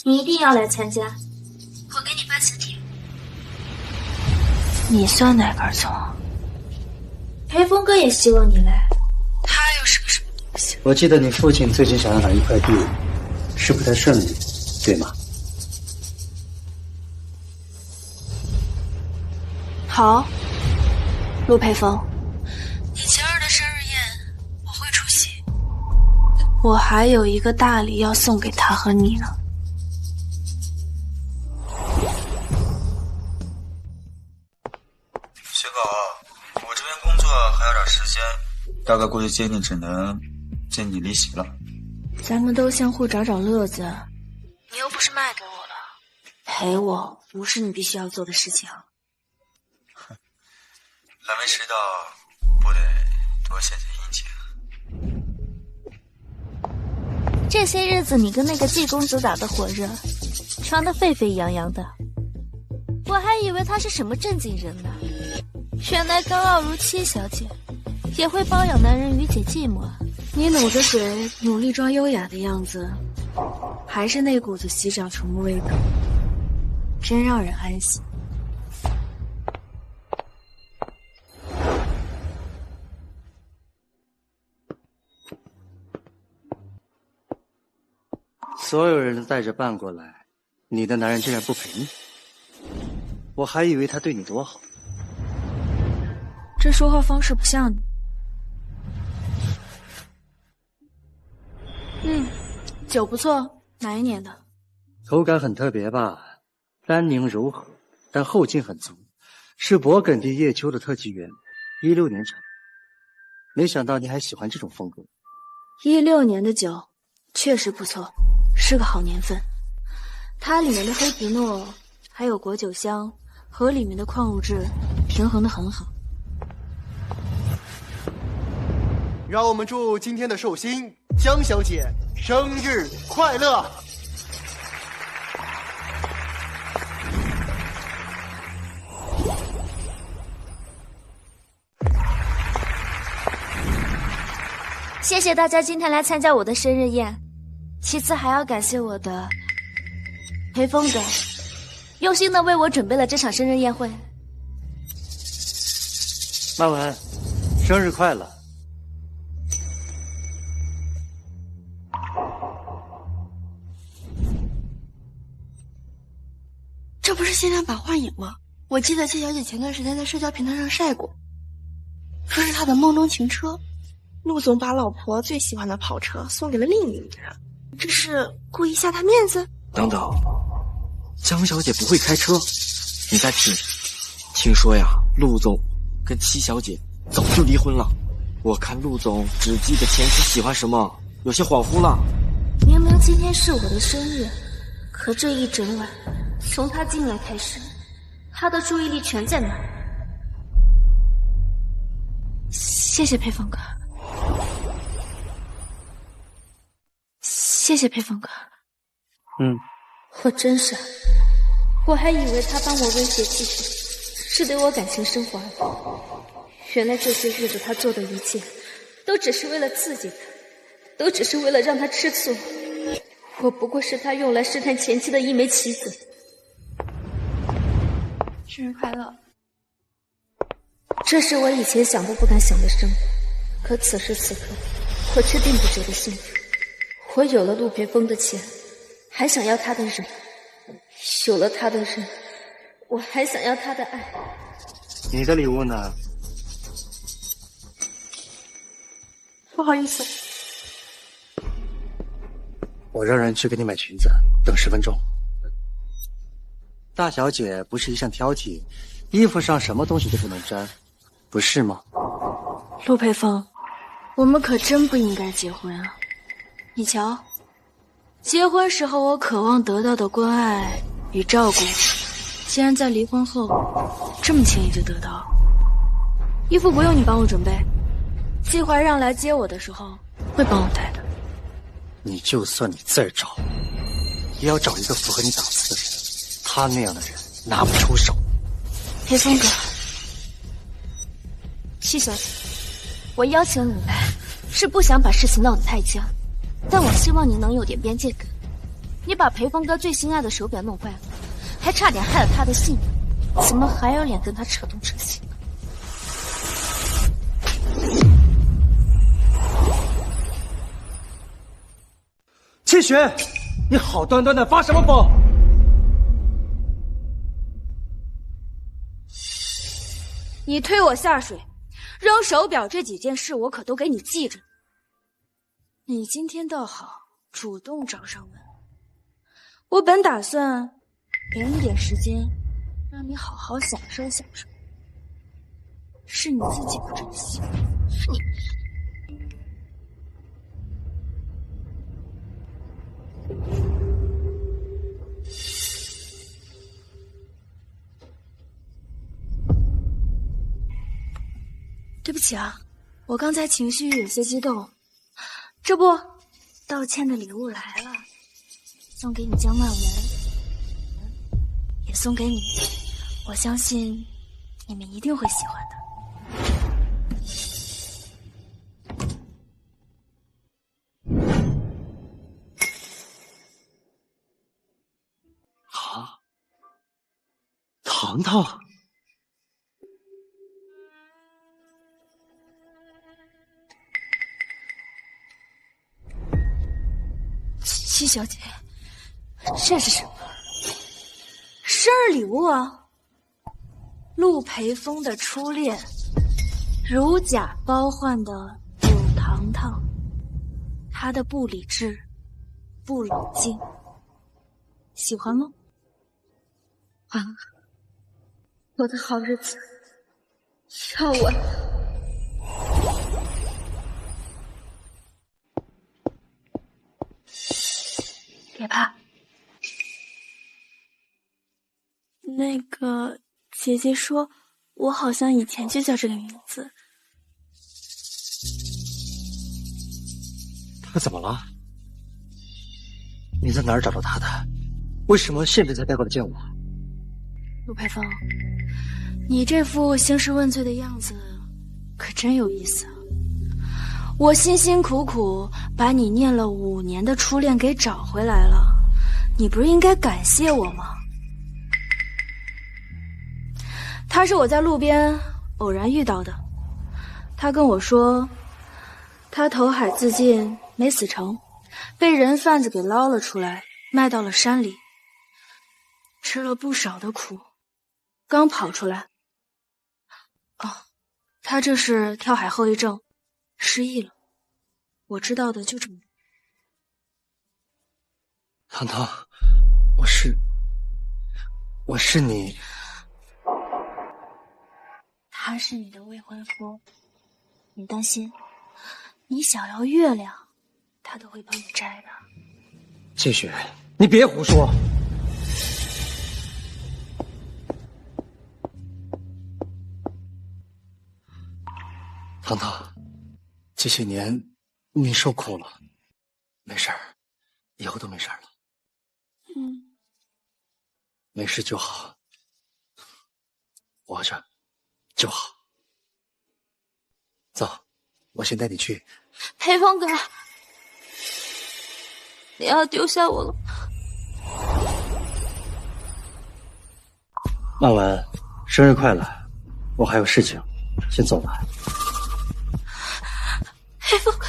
[SPEAKER 13] 你一定要来参加，我给你发请帖。
[SPEAKER 3] 你算哪根葱？
[SPEAKER 13] 裴峰哥也希望你来，
[SPEAKER 3] 他又是个什么东西？
[SPEAKER 2] 我记得你父亲最近想要拿一块地，是不太顺利，对吗？
[SPEAKER 3] 好，陆培峰，你晴儿的生日宴我会出席，我还有一个大礼要送给他和你呢。
[SPEAKER 6] 写稿，我这边工作还有点时间，大概过去接你只能见你离席了。
[SPEAKER 3] 咱们都相互找找乐子，你又不是卖给我的，陪我不是你必须要做的事情。
[SPEAKER 6] 还没迟到，不得多献献殷勤。
[SPEAKER 13] 这些日子你跟那个季公子打得火热，传得沸沸扬扬的，我还以为他是什么正经人呢，原来高傲如戚小姐，也会包养男人，与解寂寞。
[SPEAKER 3] 你努着嘴，努力装优雅的样子，还是那股子洗脚虫的味道，真让人安心。
[SPEAKER 2] 所有人都带着伴过来，你的男人竟然不陪你，我还以为他对你多好。
[SPEAKER 3] 这说话方式不像你。酒不错，哪一年的？
[SPEAKER 2] 口感很特别吧，单宁柔和，但后劲很足，是勃艮第叶秋的特级原，16年产。没想到你还喜欢这种风格。
[SPEAKER 3] 16年的酒确实不错，是个好年份。它里面的黑皮诺还有果酒香和里面的矿物质平衡得很好。
[SPEAKER 16] 让我们祝今天的寿星江小姐生日快乐！
[SPEAKER 13] 谢谢大家今天来参加我的生日宴，其次还要感谢我的裴峰哥，用心的为我准备了这场生日宴会。
[SPEAKER 2] 曼文，生日快乐！
[SPEAKER 1] 限量版幻影吗？我记得谢小姐前段时间在社交平台上晒过，说是她的梦中情车。陆总把老婆最喜欢的跑车送给了另一个人，这是故意下她面子？
[SPEAKER 17] 等等，江小姐不会开车，你再听。听说呀，陆总跟七小姐早就离婚了。我看陆总只记得前妻喜欢什么，有些恍惚了。
[SPEAKER 13] 明明今天是我的生日，可这一整晚，从他进来开始，他的注意力全在那儿。
[SPEAKER 3] 谢谢裴峰哥，谢谢裴峰哥。
[SPEAKER 13] 我真傻，我还以为他帮我威胁继续，是对我感情升华的。原来这些日子他做的一切，都只是为了刺激他，都只是为了让他吃醋。我不过是他用来试探前妻的一枚棋子。
[SPEAKER 1] 生日快乐！
[SPEAKER 13] 这是我以前想都不敢想的生活，可此时此刻，我却并不觉得幸福。我有了陆培峰的钱，还想要他的人；有了他的人，我还想要他的爱。
[SPEAKER 2] 你的礼物呢？
[SPEAKER 1] 不好意思，
[SPEAKER 2] 我让人去给你买裙子，等10分钟。大小姐不是一向挑剔，衣服上什么东西都不能沾，不是吗？
[SPEAKER 3] 陆培峰，我们可真不应该结婚啊！你瞧，结婚时候我渴望得到的关爱与照顾，竟然在离婚后这么轻易就得到。衣服不用你帮我准备，季怀让来接我的时候会帮我带的。
[SPEAKER 2] 你就算你再找，也要找一个符合你档次的人。他那样的人拿不出手。
[SPEAKER 3] 裴峰哥，戚小姐，
[SPEAKER 13] 我邀请你来，是不想把事情闹得太僵，但我希望你能有点边界感。你把裴峰哥最心爱的手表弄坏了，还差点害了他的性命，怎么还有脸跟他扯东扯西？
[SPEAKER 2] 戚雪，你好端端的发什么疯？
[SPEAKER 3] 你推我下水，扔手表这几件事，我可都给你记着。你今天倒好，主动找上门。我本打算给你点时间，让你好好享受享受。是你自己不珍惜，你。对不起啊，我刚才情绪有些激动。这不，道歉的礼物来了，送给你江曼文，也送给你，我相信你们一定会喜欢的。
[SPEAKER 2] 啊，糖糖。
[SPEAKER 3] 戚小姐，这是什么？生日礼物啊！陆培峰的初恋，如假包换的柳糖糖，他的不理智、不冷静，喜欢吗？
[SPEAKER 13] 啊，我的好日子要完了。
[SPEAKER 3] 别怕，
[SPEAKER 1] 那个姐姐说，我好像以前就叫这个名字。
[SPEAKER 2] 他怎么了？你在哪儿找到他的？为什么现在才带过来见我？
[SPEAKER 3] 陆培峰，你这副兴师问罪的样子可真有意思啊！我辛辛苦苦把你念了5年的初恋给找回来了，你不是应该感谢我吗？他是我在路边偶然遇到的，他跟我说，他投海自尽没死成，被人贩子给捞了出来，卖到了山里。
[SPEAKER 1] 吃了不少的苦，刚跑出来。哦，他这是跳海后遗症，失忆了。我知道的就这么多。
[SPEAKER 2] 糖糖，我是你。
[SPEAKER 1] 他是你的未婚夫，你担心，你想要月亮，他都会帮你摘的。
[SPEAKER 2] 谢雪，你别胡说。糖糖，这些年你受苦了，没事儿，以后都没事儿了。没事就好，活着就好。走，我先带你去。
[SPEAKER 1] 裴峰哥，你要丢下我了？
[SPEAKER 2] 曼文，生日快乐！我还有事情，先走了。
[SPEAKER 1] 裴峰哥。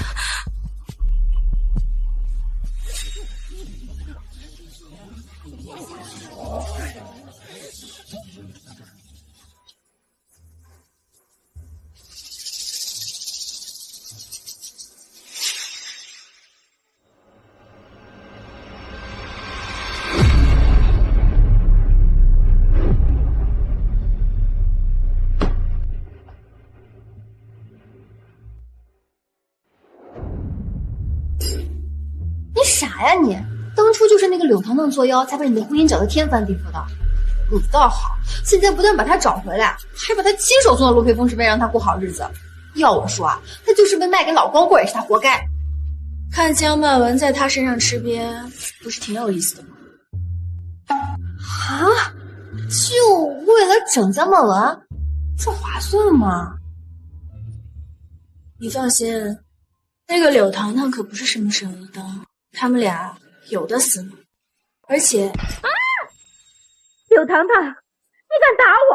[SPEAKER 15] 你傻呀你！当初就是那个柳糖糖作妖，才把你的婚姻搅得天翻地覆的。你倒好，现在不但把他找回来，还把他亲手送到陆培峰身边，让他过好日子。要我说啊，他就是被卖给老光棍，也是他活该。
[SPEAKER 1] 看江曼文在他身上吃瘪，不是挺有意思的吗？
[SPEAKER 15] 啊！就为了整江曼文，这划算吗？
[SPEAKER 1] 你放心，那个柳糖糖可不是什么省油的灯，他们俩有的死呢。而且，
[SPEAKER 11] 柳糖糖，你敢打我？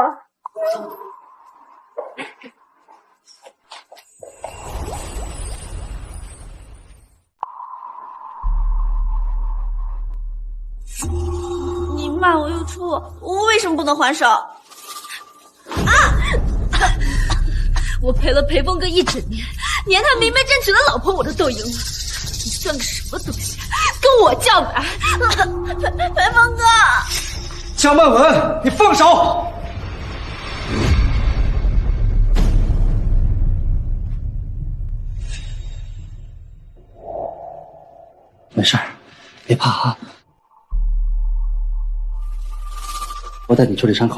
[SPEAKER 1] 你骂我又戳我，我为什么不能还手？
[SPEAKER 11] 我陪了裴峰哥一整年，连他明媒正娶的老婆我都斗赢了，你算个什么东西？跟我叫板！裴峰哥，
[SPEAKER 2] 江曼文，你放手！没事儿，别怕啊。我带你处理伤口。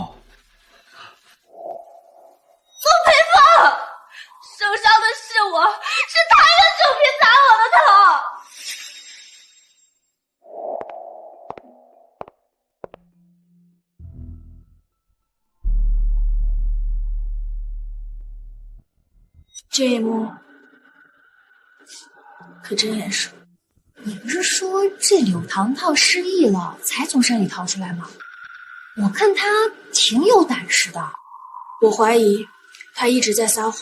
[SPEAKER 11] 宋裴峰，受伤的是我，是他用酒瓶砸我的头。
[SPEAKER 1] 这一幕可真严肃。
[SPEAKER 15] 你不是说这柳糖糖失忆了才从山里逃出来吗？我看他挺有胆识的。
[SPEAKER 1] 我怀疑他一直在撒谎，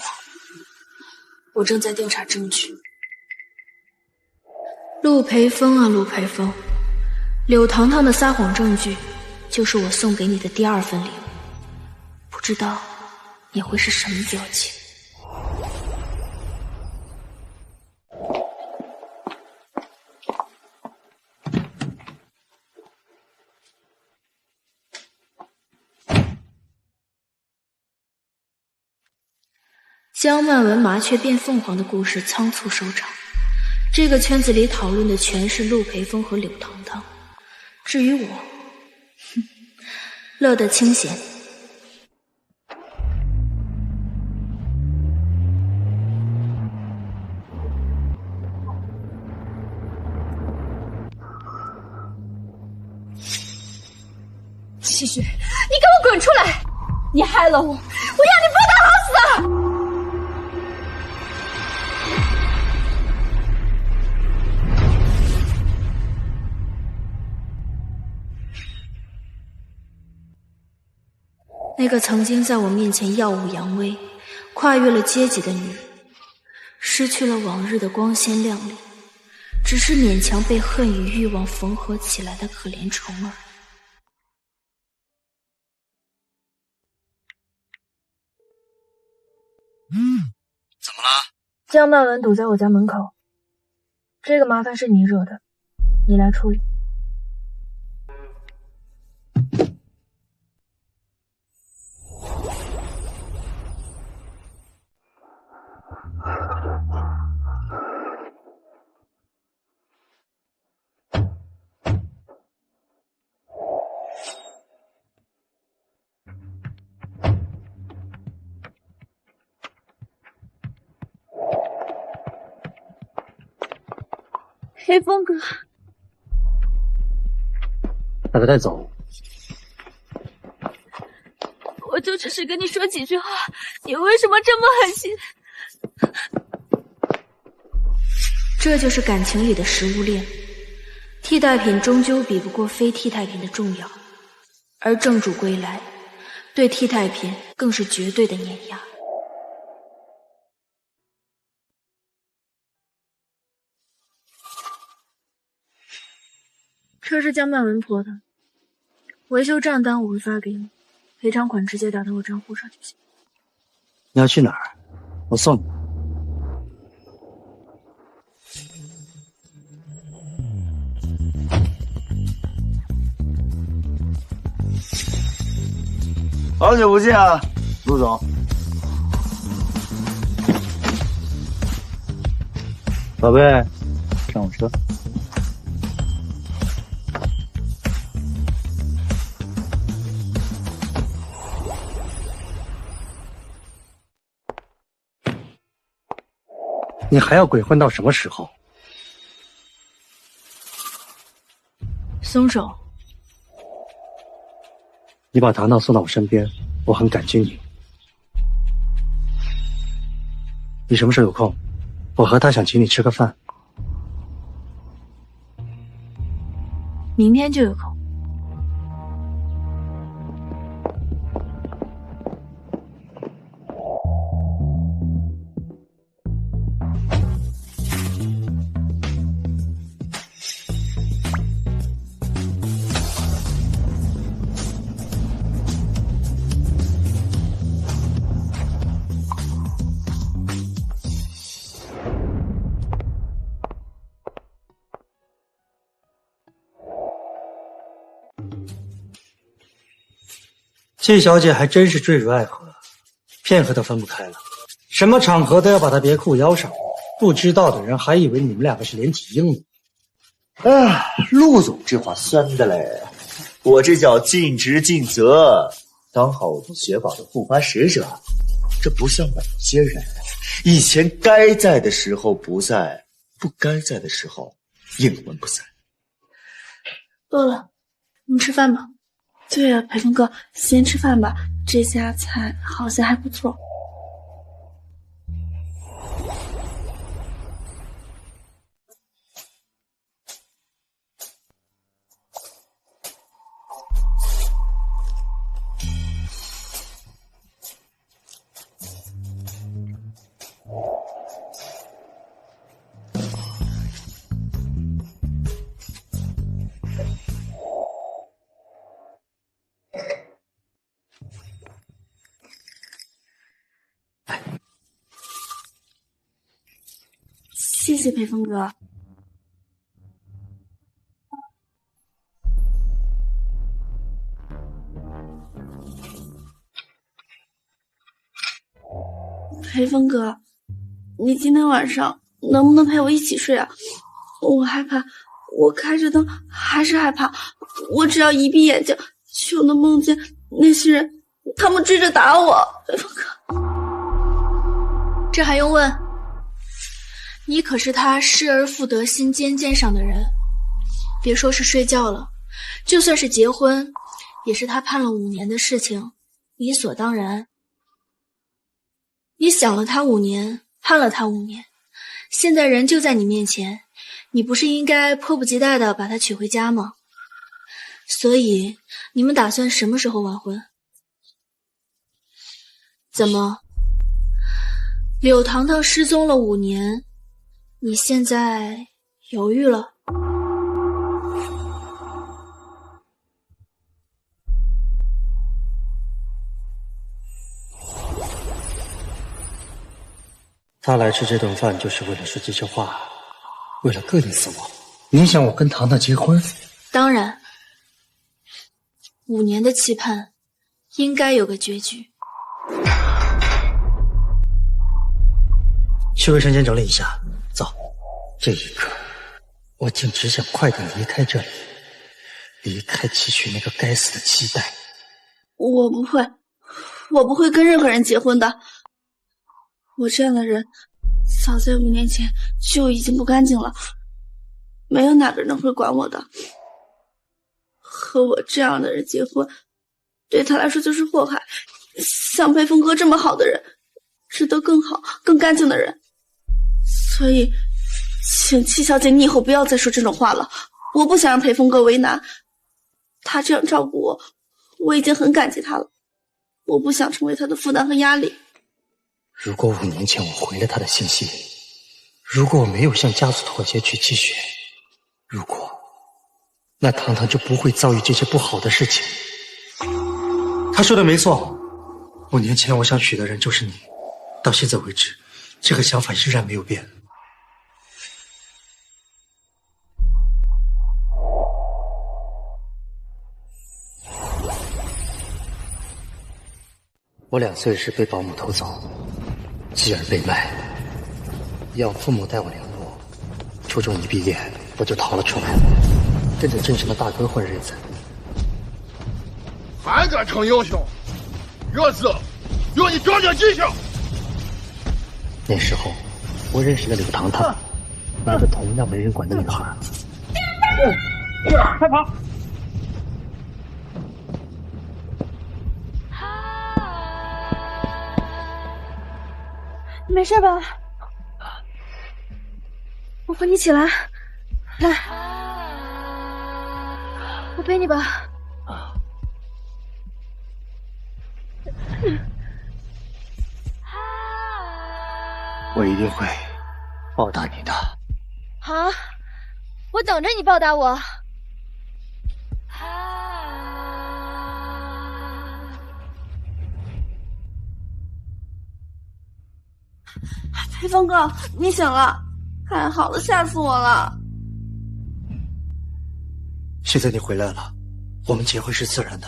[SPEAKER 1] 我正在调查证据。陆培峰啊，陆培峰，柳糖糖的撒谎证据就是我送给你的第二份礼物，不知道你会是什么表情？江曼文麻雀变凤凰的故事仓促收场，这个圈子里讨论的全是陆培峰和柳糖糖，至于我，乐得清闲。
[SPEAKER 11] 细雪，你给我滚出来！你害了我，我要你负担好死！
[SPEAKER 1] 那个曾经在我面前耀武扬威、跨越了阶级的女人，失去了往日的光鲜亮丽，只是勉强被恨与欲望缝合起来的可怜虫儿。
[SPEAKER 3] 江曼文堵在我家门口，这个麻烦是你惹的，你来处理。
[SPEAKER 11] 黑风哥，
[SPEAKER 2] 把他带走。
[SPEAKER 11] 我就只是跟你说几句话，你为什么这么狠心？
[SPEAKER 1] 这就是感情里的食物链，替代品终究比不过非替代品的重要，而正主归来，对替代品更是绝对的碾压。
[SPEAKER 3] 车是江曼文拖的，维修账单我会发给你，赔偿款直接打到我账户上就行。
[SPEAKER 2] 你要去哪儿？我送你。
[SPEAKER 6] 好久不见啊，陆总。
[SPEAKER 2] 宝贝，上我车。你还要鬼混到什么时候？
[SPEAKER 3] 松手！
[SPEAKER 2] 你把唐唐送到我身边，我很感激你。你什么时候有空？我和他想请你吃个饭。
[SPEAKER 3] 明天就有空。
[SPEAKER 2] 谢小姐还真是坠入爱河，片刻都分不开了，什么场合都要把她别裤腰上，不知道的人还以为你们两个是连体婴呢。
[SPEAKER 18] 啊，陆总这话酸的嘞，我这叫尽职尽责，当好我们雪宝的护花使者。这不像某些人，以前该在的时候不在，不该在的时候应文不在。
[SPEAKER 5] 饿了，我们吃饭吧。对呀，培峰哥，先吃饭吧，这家菜好像还不错。谢谢培峰哥。培峰哥，你今天晚上能不能陪我一起睡啊？我害怕，我开着灯还是害怕，我只要一闭眼睛，就能梦见那些人，他们追着打我。培峰哥，
[SPEAKER 1] 这还用问？你可是他失而复得心尖尖上的人，别说是睡觉了，就算是结婚，也是他盼了5年的事情，理所当然。你想了他5年，盼了他5年，现在人就在你面前，你不是应该迫不及待地把他娶回家吗？所以你们打算什么时候完婚？怎么，柳糖糖失踪了5年，你现在犹豫了？
[SPEAKER 2] 他来吃这顿饭就是为了说这些话，为了膈应死我。你想我跟糖糖结婚？
[SPEAKER 3] 当然，5年的期盼应该有个结局。
[SPEAKER 2] 去卫生间整理一下，走。这一刻，我竟只想快点离开这里，离开期许那个该死的期待。
[SPEAKER 5] 我不会跟任何人结婚的。我这样的人，早在5年前就已经不干净了，没有哪个人会管我的。和我这样的人结婚，对他来说就是祸害。像裴峰哥这么好的人，值得更好、更干净的人。所以，请戚小姐，你以后不要再说这种话了。我不想让裴峰哥为难，他这样照顾我，我已经很感激他了。我不想成为他的负担和压力。
[SPEAKER 2] 如果5年前我回了他的信息，如果我没有向家族妥协去积雪，如果，那糖糖就不会遭遇这些不好的事情。他说的没错，5年前我想娶的人就是你，到现在为止，这个想法依然没有变。我2岁时被保姆偷走，继而被卖，要父母带我联络。初中一毕业，我就逃了出来，跟着镇上的大哥混日子。
[SPEAKER 19] 还敢逞英雄，这次要你长点记性。
[SPEAKER 2] 那时候，我认识了柳糖糖，那个同样没人管的女孩。
[SPEAKER 19] 快跑！
[SPEAKER 3] 没事吧？我扶你起来，来，我背你吧。
[SPEAKER 2] 我一定会报答你的。
[SPEAKER 3] 好，我等着你报答我。
[SPEAKER 5] 裴峰哥，你醒了，太好了，吓死我了。
[SPEAKER 2] 现在你回来了，我们结婚是自然的。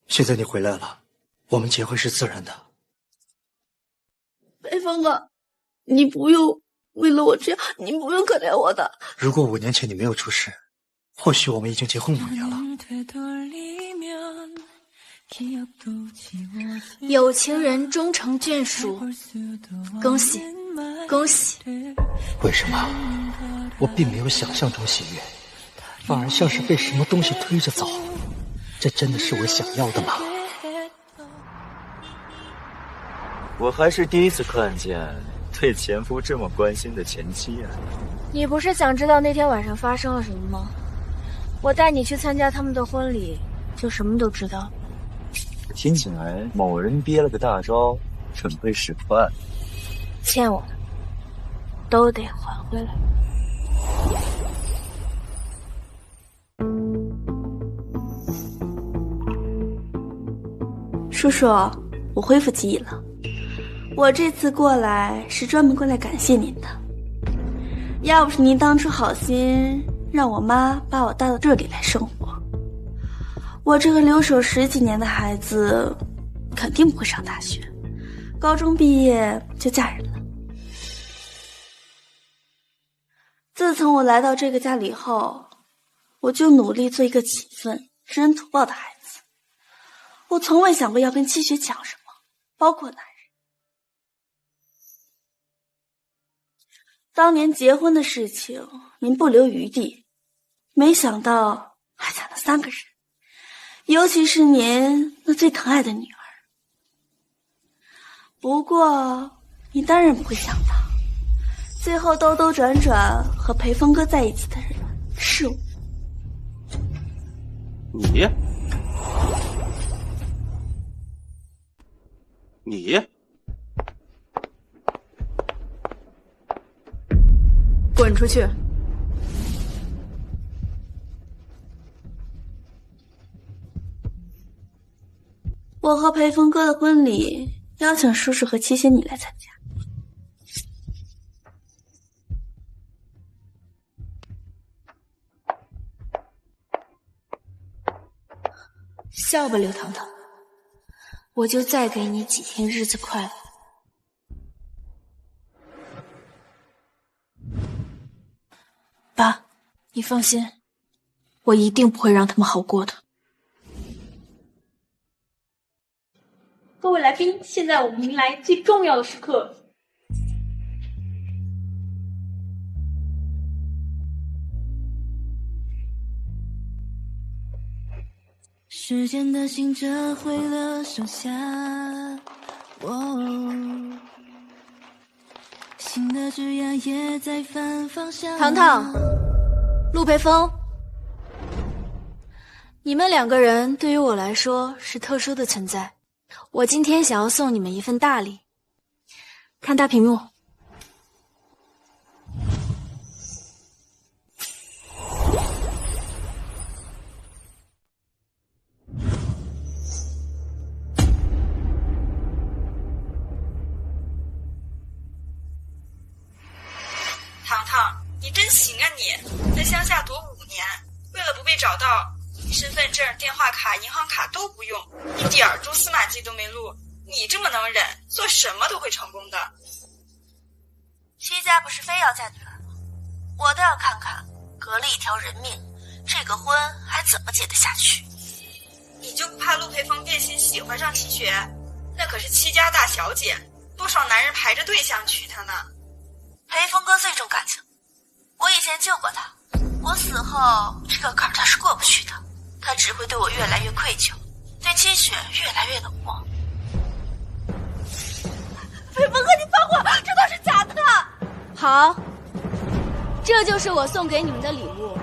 [SPEAKER 2] 现在你回来了，我们结婚是自然的。
[SPEAKER 5] 裴峰哥，你不用为了我这样，你不用可怜我的。
[SPEAKER 2] 如果5年前你没有出事，或许我们已经结婚5年了。
[SPEAKER 3] 有情人终成眷属，恭喜，恭喜！
[SPEAKER 2] 为什么？我并没有想象中喜悦，反而像是被什么东西推着走。这真的是我想要的吗？
[SPEAKER 18] 我还是第一次看见对前夫这么关心的前妻啊！
[SPEAKER 3] 你不是想知道那天晚上发生了什么吗？我带你去参加他们的婚礼，就什么都知道。
[SPEAKER 18] 听起来某人憋了个大招，准备使坏。
[SPEAKER 3] 欠我的都得还回来。
[SPEAKER 5] 叔叔，我恢复记忆了。我这次过来是专门过来感谢您的。要不是您当初好心让我妈把我带到这里来生活，我这个留守10几年的孩子肯定不会上大学，高中毕业就嫁人了。自从我来到这个家里后，我就努力做一个勤奋、知恩图报的孩子。我从未想过要跟七雪抢什么，包括男人。当年结婚的事情，您不留余地，没想到还抢了3个人，尤其是您那最疼爱的女儿。不过，你当然不会想到，最后兜兜转转和裴峰哥在一起的人是我。
[SPEAKER 9] 你
[SPEAKER 11] 滚出去！
[SPEAKER 5] 我和裴峰哥的婚礼，邀请叔叔和七仙女来参加。
[SPEAKER 1] 笑吧，刘糖糖，我就再给你几天日子快乐。爸，你放心，我一定不会让他们好过的。
[SPEAKER 11] 各位来宾，现在我们迎来最重要的时刻。
[SPEAKER 20] 时间的行者回了手下，新的枝桠也在反方向。
[SPEAKER 1] 糖糖，陆培峰，你们两个人对于我来说是特殊的存在。我今天想要送你们一份大礼，看大屏幕。
[SPEAKER 21] 糖糖，你真行啊你！在乡下躲5年，为了不被找到，你身份证、电话卡、银行卡都不用，一点蛛丝马迹都没录。你这么能忍，做什么都会成功的。
[SPEAKER 15] 戚家不是非要嫁女儿吗？我倒要看看，革了一条人命，这个婚还怎么结得下去？
[SPEAKER 21] 你就不怕陆培峰变心喜欢上戚雪？那可是戚家大小姐，多少男人排着队想娶她呢。
[SPEAKER 15] 裴峰哥最重感情，我以前救过他，我死后这个坎他是过不去的，他只会对我越来越愧疚，对戚雪越来越冷漠。
[SPEAKER 11] 裴峰哥，你放过，这都是假的。
[SPEAKER 1] 好，这就是我送给你们的礼物。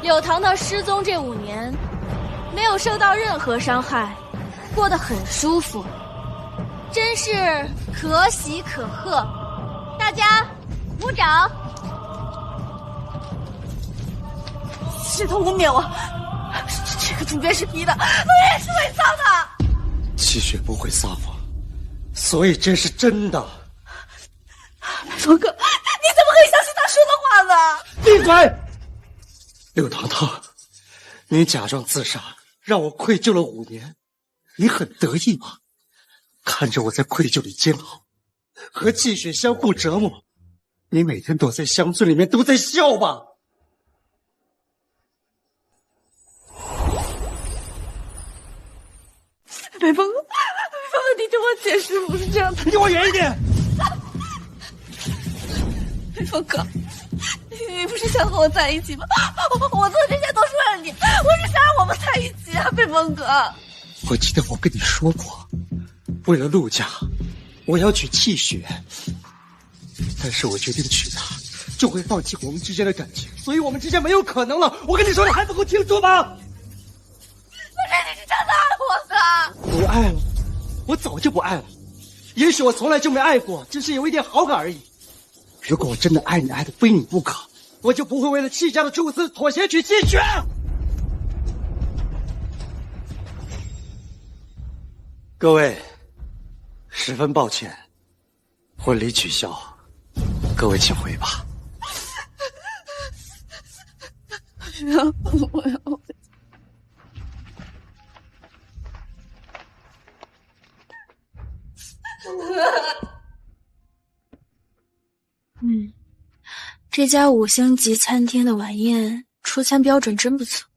[SPEAKER 1] 柳糖糖失踪这5年，没有受到任何伤害，过得很舒服，真是可喜可贺。大家鼓掌！
[SPEAKER 11] 是他污蔑我，这个主编是逼的，我也是伪造的。
[SPEAKER 2] 戚雪不会撒谎，所以这是真的。
[SPEAKER 11] 峰哥，你怎么可以相信他说的话呢？
[SPEAKER 2] 闭嘴！柳糖糖，你假装自杀，让我愧疚了5年，你很得意吗？看着我在愧疚里煎熬，和戚雪相互折磨，你每天躲在乡村里面都在笑吧？
[SPEAKER 11] 裴峰哥，你听我解释，不是这样的。
[SPEAKER 2] 离我远一点！
[SPEAKER 11] 裴峰哥，你不是想和我在一起吗？我做这些都是为了你，我是想让我们在一起啊，裴峰哥。
[SPEAKER 2] 我记得我跟你说过，为了陆家，我要娶戚雪，但是我决定娶她，就会放弃我们之间的感情，所以我们之间没有可能了。我跟你说，你还不够清楚吗？
[SPEAKER 11] 不是，你是真的爱我的。
[SPEAKER 2] 不爱了，我早就不爱了。也许我从来就没爱过，只是有一点好感而已。如果我真的爱你，爱的非你不可，我就不会为了戚家的蛛丝妥协娶戚雪。各位，十分抱歉，婚礼取消，各位请回吧。
[SPEAKER 11] 我要。
[SPEAKER 1] 这家5星级餐厅的晚宴出餐标准真不错。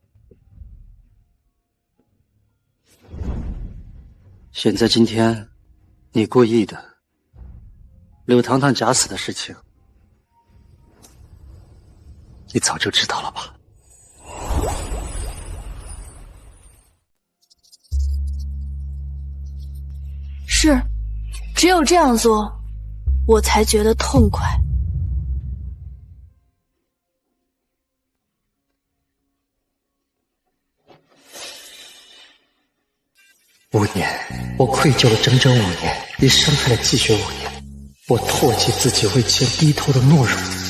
[SPEAKER 2] 选在今天，你故意的。柳糖糖假死的事情，你早就知道了吧？
[SPEAKER 1] 是，只有这样做，我才觉得痛快。
[SPEAKER 2] 5年，我愧疚了整整5年，也伤害了戚雪5年。我唾弃自己为钱低头的懦弱，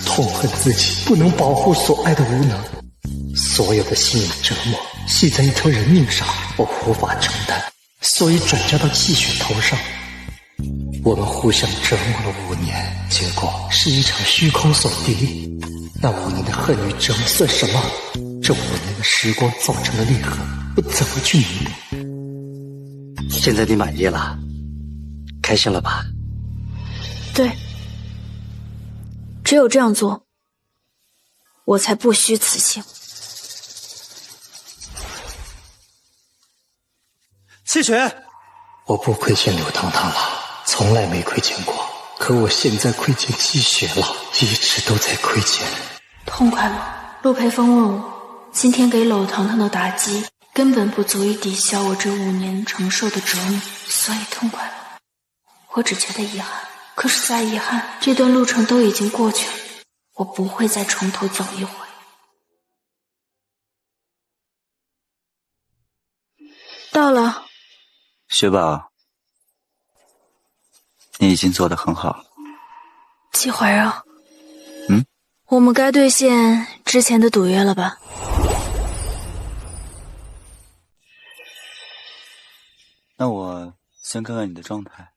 [SPEAKER 2] 痛恨自己不能保护所爱的无能。所有的心理折磨，系在一条人命上，我无法承担，所以转嫁到季雪头上。我们互相折磨了5年，结果是一场虚空所敌。那5年的恨与折磨算什么？这5年的时光造成的裂痕，我怎么去弥补？现在你满意了，开心了吧？
[SPEAKER 1] 对，只有这样做，我才不虚此行。
[SPEAKER 2] 季雪，我不亏欠柳堂堂了，从来没亏欠过。可我现在亏欠季雪了，一直都在亏欠。
[SPEAKER 1] 痛快吗？陆培峰问我，今天给柳堂堂的打击根本不足以抵消我这5年承受的折磨，所以痛快了。我只觉得遗憾，可是再遗憾，这段路程都已经过去了，我不会再从头走一回。到了。
[SPEAKER 6] 雪宝，你已经做得很好。
[SPEAKER 1] 季怀让，我们该兑现之前的赌约了吧？
[SPEAKER 6] 那我先看看你的状态。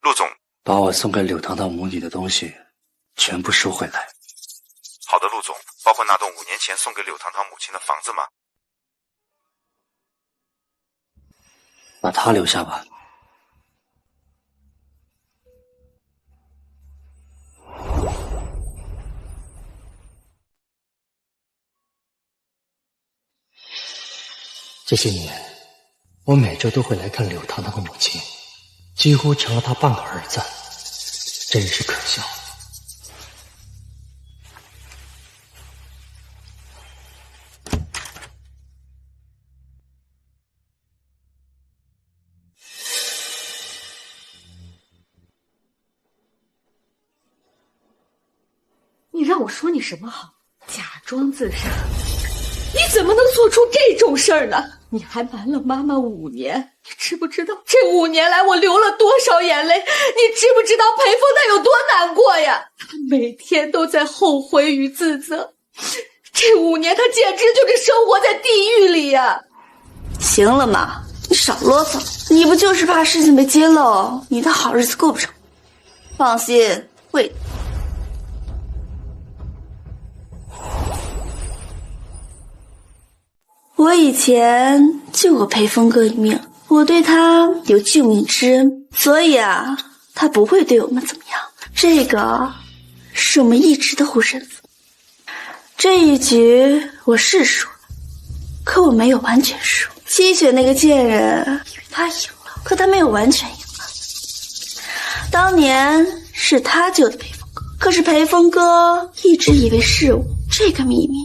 [SPEAKER 4] 陆总，
[SPEAKER 2] 把我送给柳堂堂母女的东西全部收回来。
[SPEAKER 4] 好的，陆总，包括那栋5年前送给柳堂堂母亲的房子吗？
[SPEAKER 2] 把它留下吧。这些年，我每周都会来看柳堂堂的母亲，几乎成了她半个儿子，真是可笑。
[SPEAKER 11] 你让我说你什么好？假装自杀，你怎么能做出这种事儿呢？你还瞒了妈妈5年，你知不知道这5年来我流了多少眼泪？你知不知道裴峰他有多难过呀？他每天都在后悔与自责，这5年他简直就是生活在地狱里呀！
[SPEAKER 5] 行了嘛，你少啰嗦，你不就是怕事情被揭露，你的好日子过不成？放心，会的。我以前救过裴峰哥一命，我对他有救命之恩，所以啊，他不会对我们怎么样。这个是我们一直的护身符。这一局我是输了，可我没有完全输。七雪那个贱人以为他赢了，可他没有完全赢了。当年是他救的裴峰哥，可是裴峰哥一直以为是我，这个秘密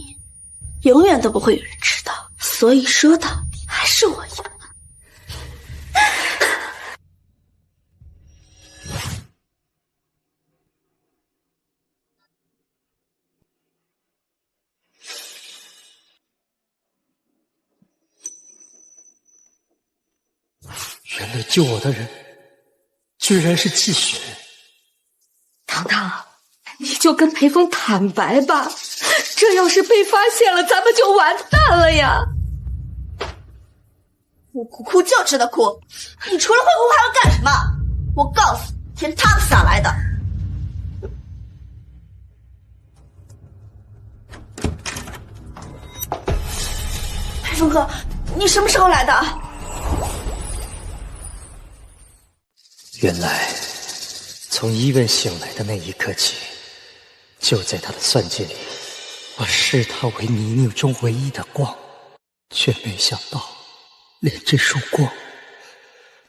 [SPEAKER 5] 永远都不会有人知道。所以说到底还是我赢了。
[SPEAKER 2] 原来救我的人居然是季雪。
[SPEAKER 11] 糖糖，你就跟裴峰坦白吧，这要是被发现了，咱们就完蛋了呀！
[SPEAKER 5] 我哭就知道哭，你除了会哭还要干什么？我告诉你，天塌不下来的。裴峰哥，你什么时候来的？
[SPEAKER 2] 原来，从医院醒来的那一刻起，就在他的算计里，我视他为泥泞中唯一的光，却没想到。连这束光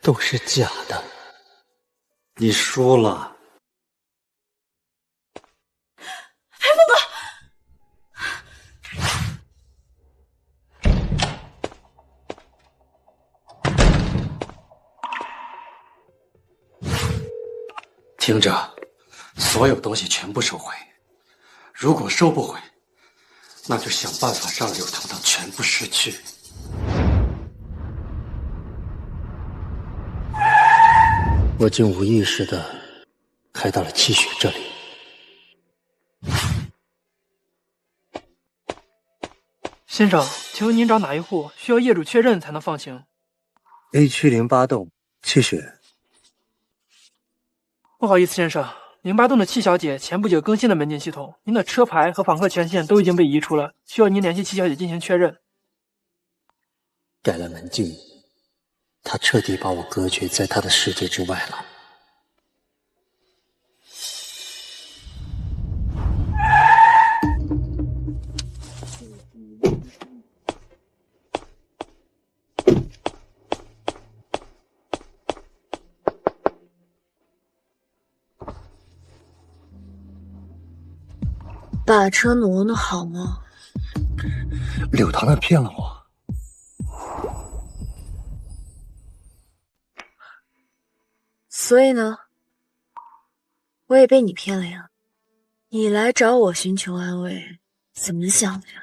[SPEAKER 2] 都是假的。你输了。
[SPEAKER 5] 黑风哥，
[SPEAKER 2] 听着，所有东西全部收回。如果收不回，那就想办法让柳糖糖全部失去。我竟无意识的开到了七雪这里。
[SPEAKER 7] 先生，请问您找哪一户？需要业主确认才能放行。
[SPEAKER 2] A 区08栋七雪。
[SPEAKER 7] 不好意思，先生，08栋的戚小姐前不久更新了门禁系统，您的车牌和访客权限都已经被移除了，需要您联系戚小姐进行确认。
[SPEAKER 2] 改了门禁，她彻底把我隔绝在她的世界之外了。
[SPEAKER 3] 把车挪挪好吗？
[SPEAKER 2] 柳糖糖骗了我。
[SPEAKER 3] 所以呢，我也被你骗了呀。你来找我寻求安慰，怎么想的呀？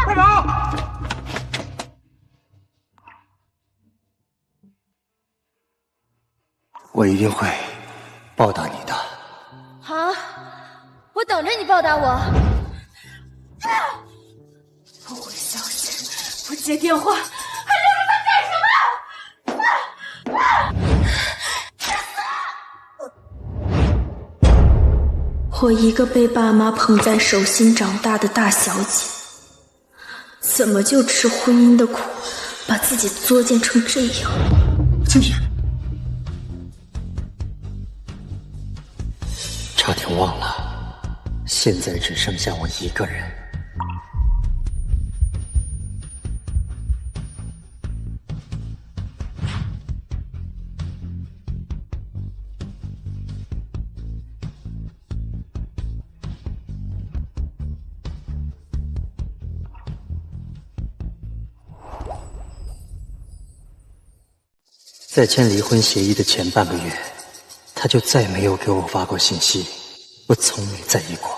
[SPEAKER 10] 快跑！
[SPEAKER 2] 我一定会报答你的。
[SPEAKER 3] 好，我等着你报答我。
[SPEAKER 11] 不回消息，不接电话，还留着他干什么？
[SPEAKER 1] 我一个被爸妈捧在手心长大的大小姐，怎么就吃婚姻的苦，把自己作践成这样？
[SPEAKER 2] 静雪，差点忘了，现在只剩下我一个人。在签离婚协议的前半个月，他就再没有给我发过信息，我从没在意过，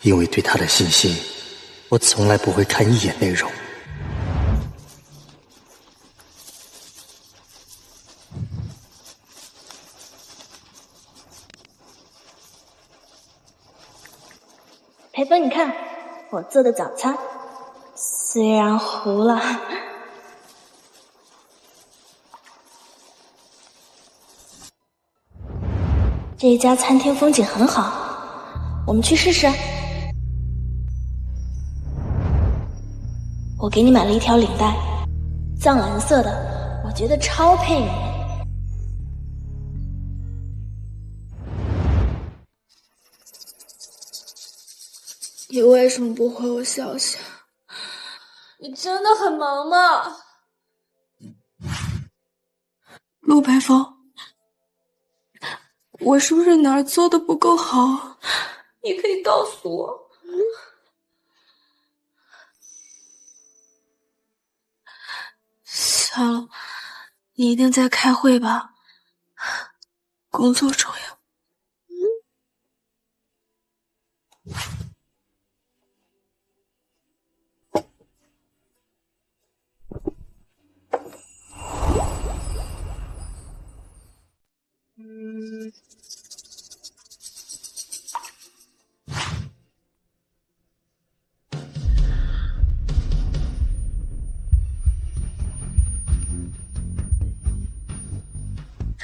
[SPEAKER 2] 因为对他的信息，我从来不会看一眼内容。
[SPEAKER 13] 培芬，你看我做的早餐，虽然糊了。这一家餐厅风景很好，我们去试试。我给你买了一条领带，藏蓝色的，我觉得超配你。
[SPEAKER 5] 你为什么不回我消息？你真的很忙吗？陆培峰，我是不是哪儿做的不够好？你可以告诉我。算了，你一定在开会吧？工作重要。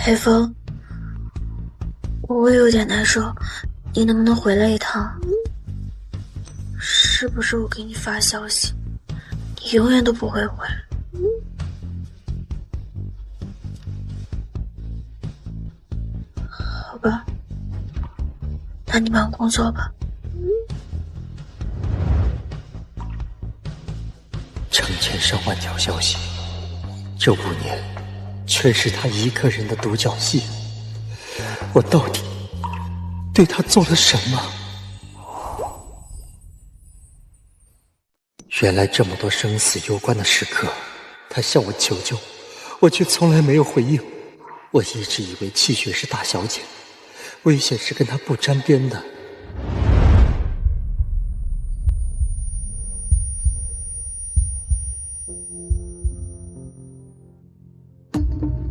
[SPEAKER 3] 裴峰，我有点难受，你能不能回来一趟？是不是我给你发消息，你永远都不会回来？好吧，那你忙工作吧。
[SPEAKER 2] 成千上万条消息，这5年全是他一个人的独角戏。我到底对他做了什么？原来这么多生死攸关的时刻，他向我求救，我却从来没有回应。我一直以为气血是大小姐，危险是跟他不沾边的。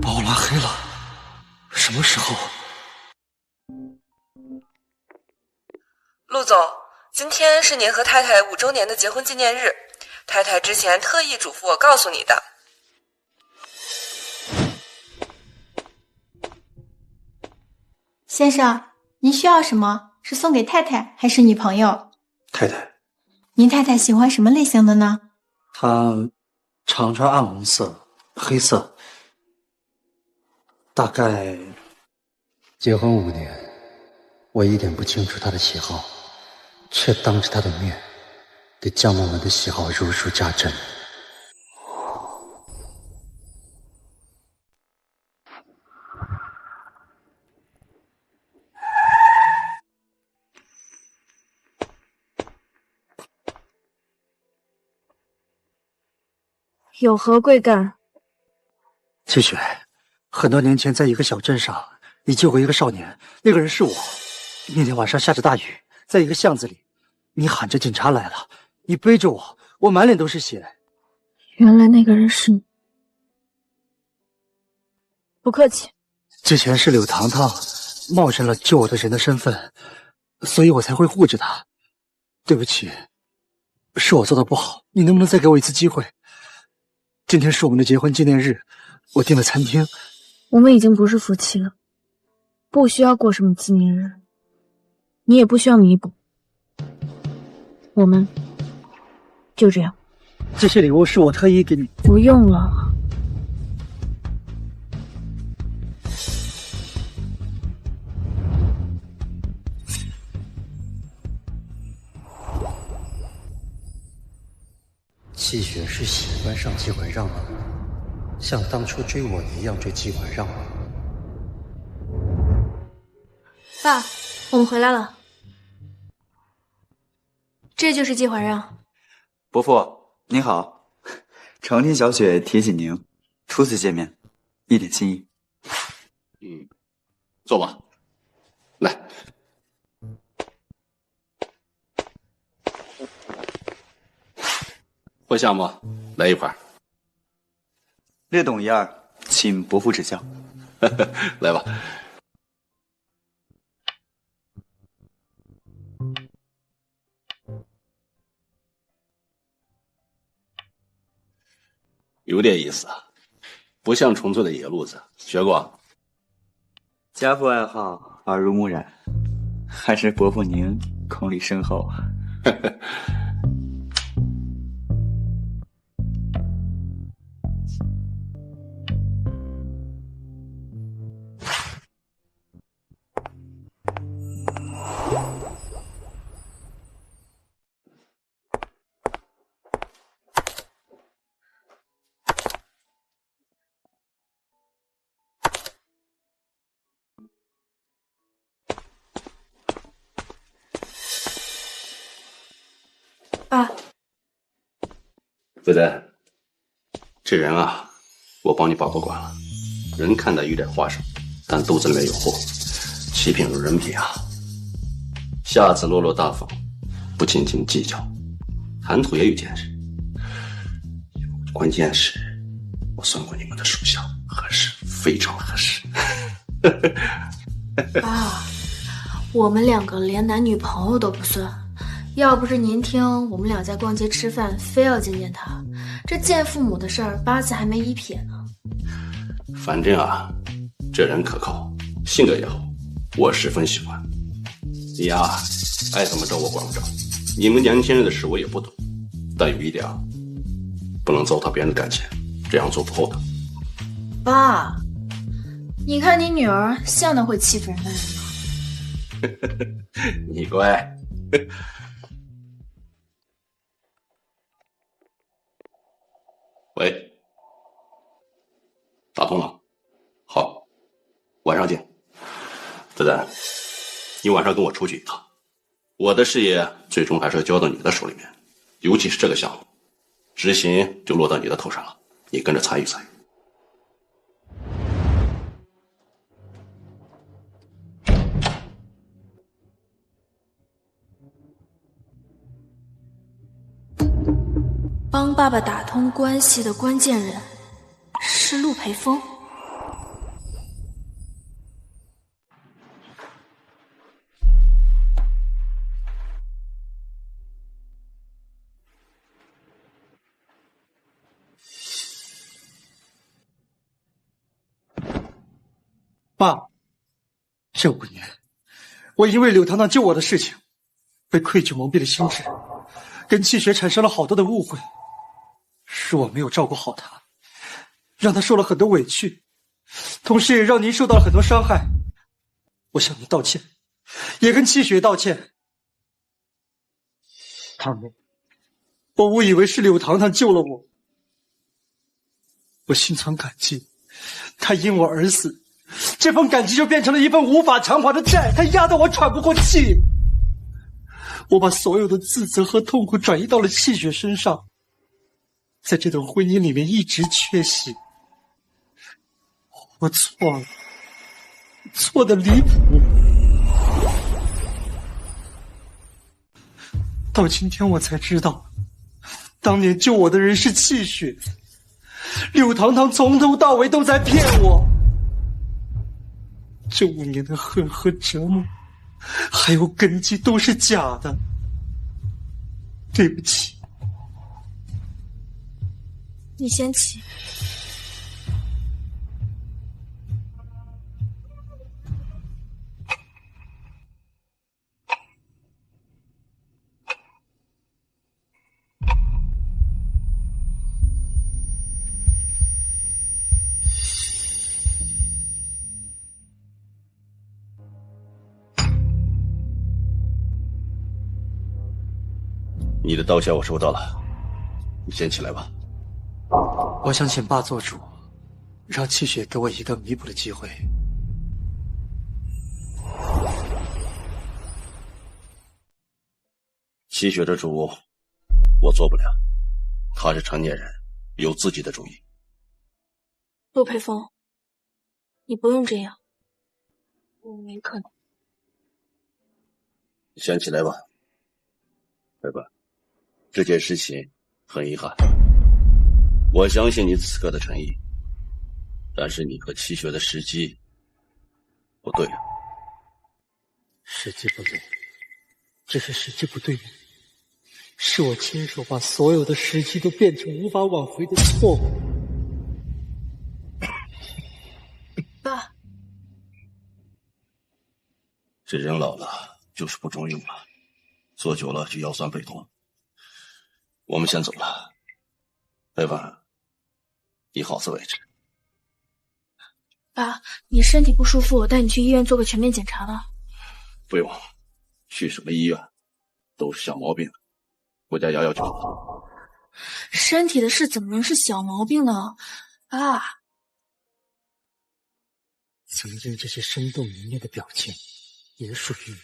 [SPEAKER 2] 把我拉黑了？什么时候？
[SPEAKER 14] 陆总，今天是您和太太5周年的结婚纪念日，太太之前特意嘱咐我告诉你的。
[SPEAKER 22] 先生，您需要什么？是送给太太还是女朋友？
[SPEAKER 2] 太太。
[SPEAKER 22] 您太太喜欢什么类型的呢？
[SPEAKER 2] 她常穿暗红色、黑色。大概结婚5年，我一点不清楚她的喜好，却当着她的面对江某们的喜好如数家珍。
[SPEAKER 1] 有何贵干？
[SPEAKER 2] 七雪，很多年前在一个小镇上，你救过一个少年，那个人是我。那天晚上下着大雨，在一个巷子里，你喊着警察来了，你背着我，我满脸都是血。
[SPEAKER 1] 原来那个人是你。不客气。
[SPEAKER 2] 之前是柳糖糖冒认了救我的人的身份，所以我才会护着他。对不起，是我做的不好，你能不能再给我一次机会？今天是我们的结婚纪念日，我订了餐厅。
[SPEAKER 1] 我们已经不是夫妻了，不需要过什么纪念日，你也不需要弥补，我们就这样。
[SPEAKER 2] 这些礼物是我特意给你。
[SPEAKER 1] 不用了。
[SPEAKER 2] 气血是喜欢上季婉让吗？像当初追我一样追季婉让吗？
[SPEAKER 3] 爸，我们回来了。这就是季婉让。
[SPEAKER 6] 伯父您好，长天小雪提起您，初次见面，一点心意。
[SPEAKER 9] 坐吧。来。会下吗？来一盘。
[SPEAKER 6] 略懂一二，请伯父指教。
[SPEAKER 9] 来吧。有点意思啊，不像纯粹的野路子。学过？
[SPEAKER 6] 家父爱好，耳濡目染，还是伯父您功力深厚啊。
[SPEAKER 3] 爸，
[SPEAKER 9] 子丹，这人啊，我帮你把过关了。人看着有点花哨，但肚子里面有货，奇品如人品啊。下次落落大方，不斤斤计较，谈吐也有见识。关键是，我算过你们的属相，合适，非常合适。
[SPEAKER 3] 爸，我们2个连男女朋友都不算。要不是您听我们俩在逛街吃饭，非要见他，这见父母的事儿8字还没1撇呢。
[SPEAKER 9] 反正啊，这人可靠，性格也好，我十分喜欢。你呀，爱怎么着我管不着。你们年轻人的事我也不懂，但有一点啊，不能糟蹋别人的感情，这样做不厚道。
[SPEAKER 22] 爸，你看你女儿像那会欺负人的人吗？
[SPEAKER 9] 你乖。喂，打通了。好，晚上见。子丹，你晚上跟我出去一趟。我的事业最终还是要交到你的手里面，尤其是这个项目，执行就落到你的头上了，你跟着参与参与。
[SPEAKER 1] 帮爸爸打通关系的关键人是陆培峰。
[SPEAKER 2] 爸，这5年，我因为柳堂堂救我的事情，被愧疚蒙蔽了心智，跟气血产生了好多的误会，是我没有照顾好他，让他受了很多委屈，同时也让您受到了很多伤害。我向您道歉，也跟气血道歉。堂妹，我误以为是柳堂堂救了我，我心存感激，他因我而死。这份感激就变成了一份无法偿还的债，它压得我喘不过气。我把所有的自责和痛苦转移到了气血身上，在这段婚姻里面一直缺席。我错了，错得离谱。到今天我才知道，当年救我的人是气血，柳堂堂从头到尾都在骗我。这5年的恨和折磨，还有根基都是假的。对不起。
[SPEAKER 1] 你先起。
[SPEAKER 9] 你的道歉我收到了，你先起来吧。
[SPEAKER 2] 我想请爸做主，让气血给我一个弥补的机会。
[SPEAKER 9] 气血的主，我做不了，他是成年人，有自己的主意。
[SPEAKER 1] 陆培峰，你不用这样，我没可能。
[SPEAKER 9] 你先起来吧，拜拜。这件事情很遗憾，我相信你此刻的诚意，但是你和气血的时机不对啊。
[SPEAKER 2] 时机不对，这是时机不对吗？是我亲手把所有的时机都变成无法挽回的错误。
[SPEAKER 22] 爸，
[SPEAKER 9] 这人老了就是不中用了，做久了就腰酸背痛。我们先走了，拜拜，以好自为之。
[SPEAKER 1] 爸，你身体不舒服，我带你去医院做个全面检查吧。
[SPEAKER 9] 不用，去什么医院，都是小毛病，回家养养就好。
[SPEAKER 1] 身体的事怎么能是小毛病呢？爸，
[SPEAKER 2] 曾经这些生动凝练的表情，也属于你，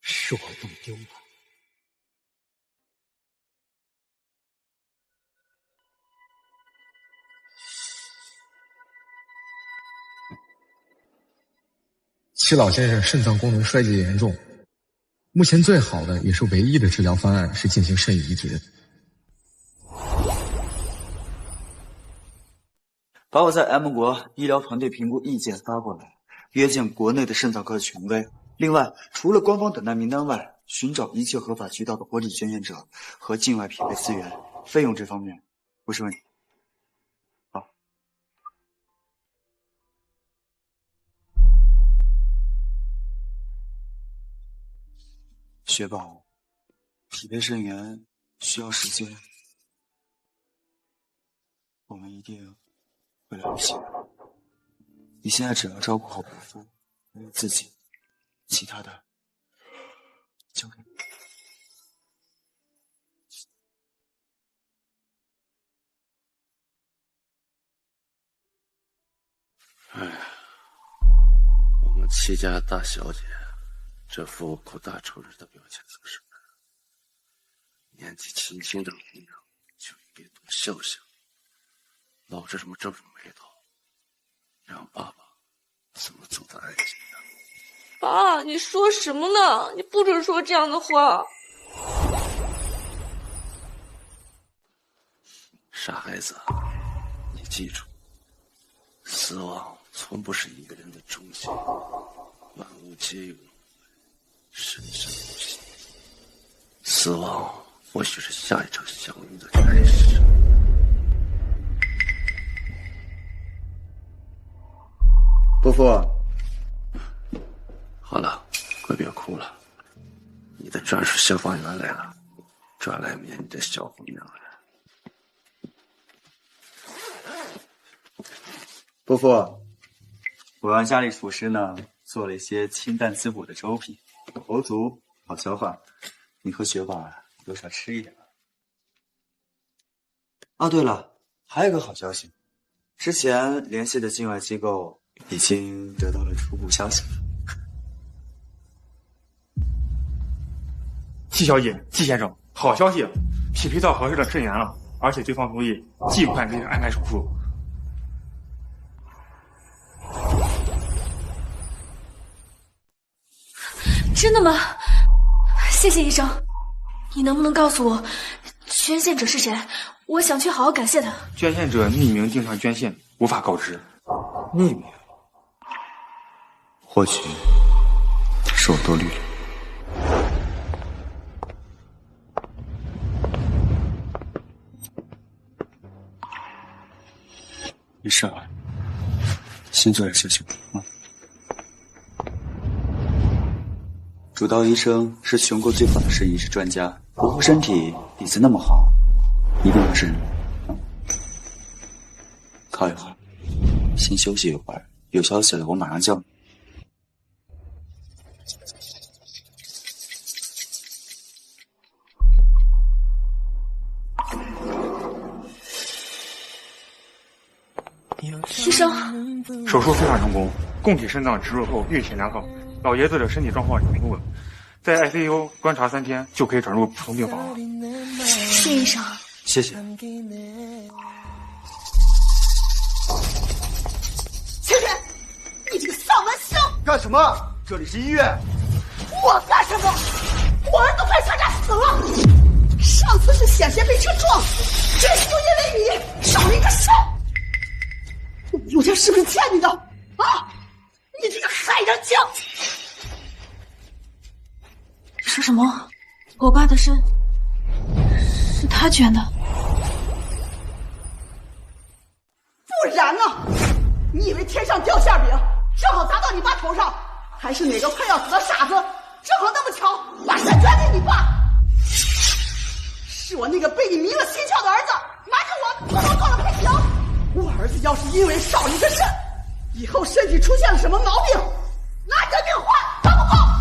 [SPEAKER 2] 是我弄丢了。
[SPEAKER 8] 戚老先生肾脏功能衰竭严重，目前最好的也是唯一的治疗方案是进行肾移植。
[SPEAKER 6] 把我在 M 国医疗团队评估意见发过来，约见国内的肾脏科权威。另外，除了官方等待名单外，寻找一切合法渠道的活体捐献者和境外匹配资源，费用这方面不是问题。雪宝，匹配肾源需要时间，我们一定会来得及的。你现在只要照顾好伯父还有自己，其他的交给你。
[SPEAKER 9] 哎呀，我们戚家大小姐这副苦大仇人的表情做什么？年纪轻轻的姑娘就应该多孝孝，老这么皱着眉头，让爸爸怎么走得安静呢？
[SPEAKER 5] 爸，你说什么呢？你不准说这样的话。
[SPEAKER 9] 傻孩子，你记住，死亡从不是一个人的终结，万物皆有轮回，生生不息。死亡或许是下一场相遇的开始。
[SPEAKER 6] 伯父，
[SPEAKER 9] 好了，快别哭了，你的专属消防员来了，抓来灭你的小红娘来。
[SPEAKER 6] 伯父，我让家里厨师呢做了一些清淡滋补的粥品，喉足好消化，你和雪宝多少吃一点。啊，对了，还有个好消息，之前联系的境外机构已经得到了初步消息。
[SPEAKER 12] 戚小姐、戚先生，好消息，匹配到合适的肾源了，而且对方同意尽快给你安排手术。
[SPEAKER 3] 真的吗？谢谢医生。你能不能告诉我，捐献者是谁？我想去好好感谢他。
[SPEAKER 12] 捐献者匿名经常捐献，无法告知。
[SPEAKER 6] 匿名？或许是我多虑了。没事了，先做点休息啊。主刀医生是全国最好的肾移植专家，伯父身体底子那么好，一定不是。靠一会儿，先休息一会儿，有消息了我马上叫你。
[SPEAKER 3] 医生，
[SPEAKER 12] 手术非常成功，供体肾脏植入后运行良好，老爷子的身体状况也平稳，在 ICU 观察3天就可以转入普通病房了。
[SPEAKER 3] 谢医生。
[SPEAKER 6] 谢谢。
[SPEAKER 16] 千月，你这个丧门星！
[SPEAKER 6] 干什么？这里是医院。
[SPEAKER 16] 我干什么？我儿子快枪战死了，上次是险些被车撞，这次就因为你少了一个肾。陆家是不是欠你的啊？你这个害人精！
[SPEAKER 3] 你说什么？我爸的肾是他捐的？
[SPEAKER 16] 不然呢？你以为天上掉馅饼正好砸到你爸头上，还是哪个快要死的傻子正好那么巧把肾捐给你爸？是我那个被你迷了心窍的儿子瞒着我偷偷告了黑屏。我儿子要是因为少了一个肾，以后身体出现了什么毛病，拿你的命换，好不好？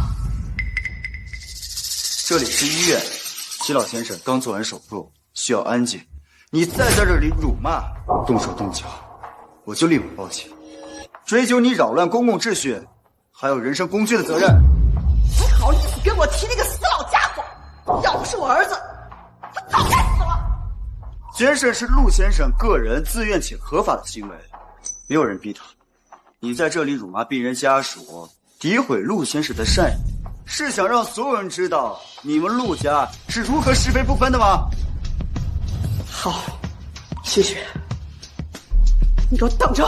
[SPEAKER 6] 这里是医院，齐老先生刚做完手术，需要安静。你再在这里辱骂、动手动脚，我就立马报警，追究你扰乱公共秩序，还有人身攻击的责任。
[SPEAKER 16] 还好意思跟我提那个死老家伙！要不是我儿子，他早该死了。
[SPEAKER 6] 捐肾是陆先生个人自愿且合法的行为，没有人逼他。你在这里辱骂病人家属，诋毁陆先生的善意，是想让所有人知道你们陆家是如何是非不分的吗？
[SPEAKER 16] 好，谢谢。你给我等着！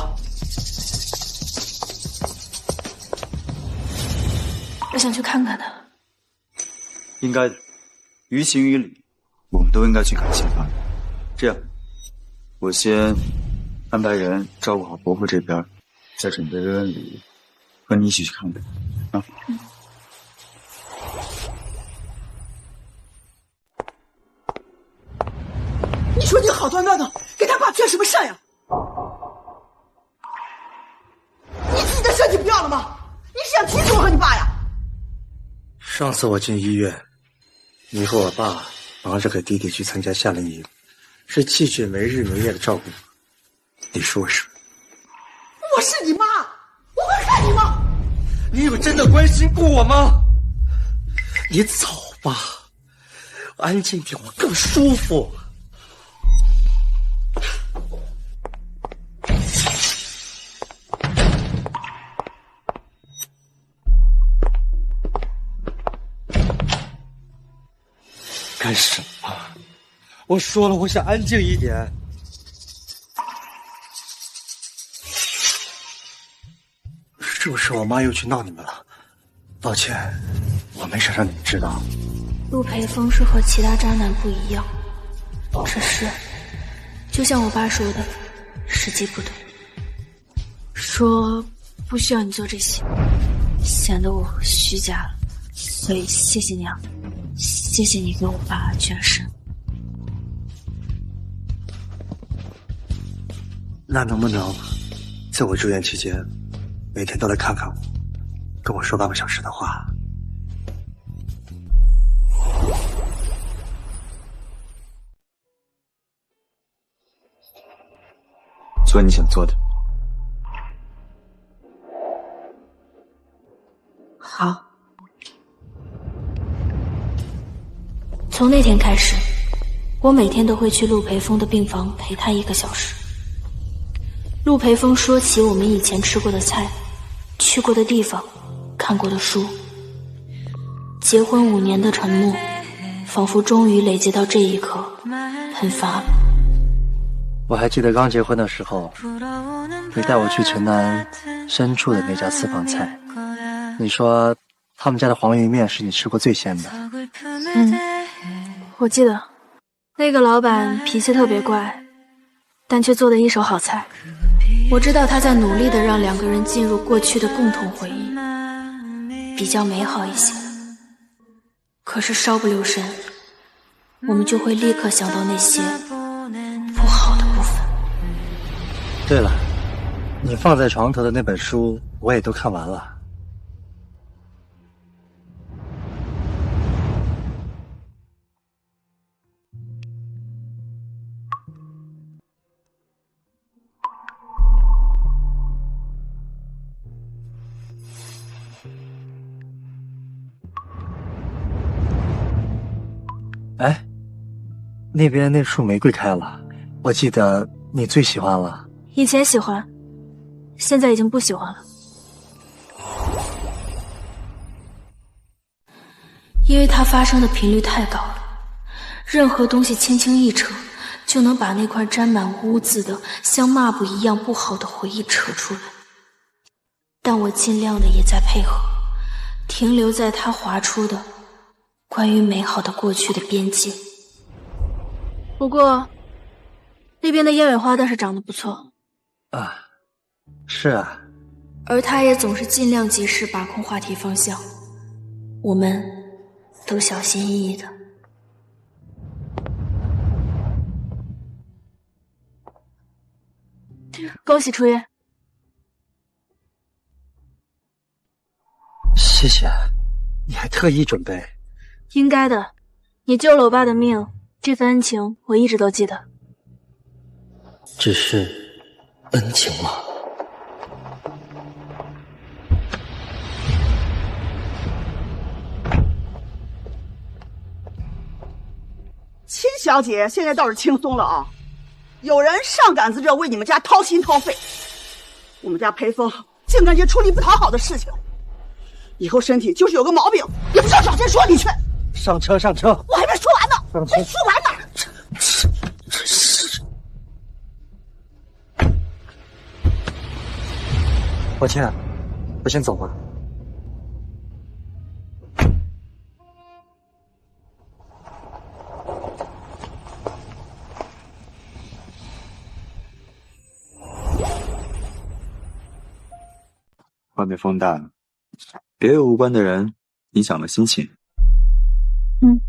[SPEAKER 3] 我想去看看他。
[SPEAKER 6] 应该的，于情于理，我们都应该去感谢他。这样，我先安排人照顾好伯父这边，再准备问问礼，和你一起去看看啊。
[SPEAKER 16] 好端端的给他爸添什么事呀？你自己的身体不要了吗？你是想踢死我和你爸呀？
[SPEAKER 2] 上次我进医院，你和我爸忙着给弟弟去参加夏令营，是继续没日没夜的照顾我。你说是？
[SPEAKER 16] 我是你妈，我会害你吗？
[SPEAKER 2] 你有真的关心过我吗？你走吧，安静点，我更舒服。干什么？我说了，我想安静一点。是不是我妈又去闹你们了？抱歉，我没想让你们知道。
[SPEAKER 1] 陆培峰是和其他渣男不一样，只是就像我爸说的，时机不对，说不需要你做这些，显得我虚假了。所以谢谢你啊，谢谢你给我爸全身。
[SPEAKER 2] 那能不能在我住院期间，每天都来看看我，跟我说半个小时的话？
[SPEAKER 6] 做你想做的。
[SPEAKER 1] 好。从那天开始，我每天都会去陆培峰的病房陪他1个小时。陆培峰说起我们以前吃过的菜，去过的地方，看过的书。结婚5年的沉默，仿佛终于累积到这一刻，喷发了。
[SPEAKER 2] 我还记得刚结婚的时候，你带我去城南深处的那家私房菜，你说他们家的黄鱼面是你吃过最鲜的。
[SPEAKER 1] 我记得那个老板脾气特别怪，但却做得一手好菜。我知道他在努力地让2个人进入过去的共同回忆，比较美好一些。可是稍不留神，我们就会立刻想到那些不好的部分。
[SPEAKER 2] 对了，你放在床头的那本书我也都看完了。哎，那边那束玫瑰开了，我记得你最喜欢了。
[SPEAKER 1] 以前喜欢，现在已经不喜欢了。因为它发生的频率太高了，任何东西轻轻一扯，就能把那块沾满污渍的像抹布一样不好的回忆扯出来。但我尽量的也在配合，停留在它划出的关于美好的过去的边界。不过那边的雁尾花倒是长得不错
[SPEAKER 2] 啊。是啊，
[SPEAKER 1] 而他也总是尽量及时把控话题方向，我们都小心翼翼的。恭喜出院。
[SPEAKER 2] 谢谢，你还特意准备。
[SPEAKER 1] 应该的，你救了我爸的命，这份恩情我一直都记得。
[SPEAKER 2] 只是恩情吗？
[SPEAKER 16] 秦小姐现在倒是轻松了啊，有人上杆子就要为你们家掏心掏肺，我们家裴峰净干些出力不讨好的事情，以后身体就是有个毛病，也不知道找谁说理去。
[SPEAKER 2] 上车，上车！
[SPEAKER 16] 我还没说完呢，
[SPEAKER 2] 上车！
[SPEAKER 16] 没说完呢。
[SPEAKER 2] 抱歉，我先走吧。
[SPEAKER 6] 外面风大，别有无关的人影响了心情。
[SPEAKER 1] 嗯，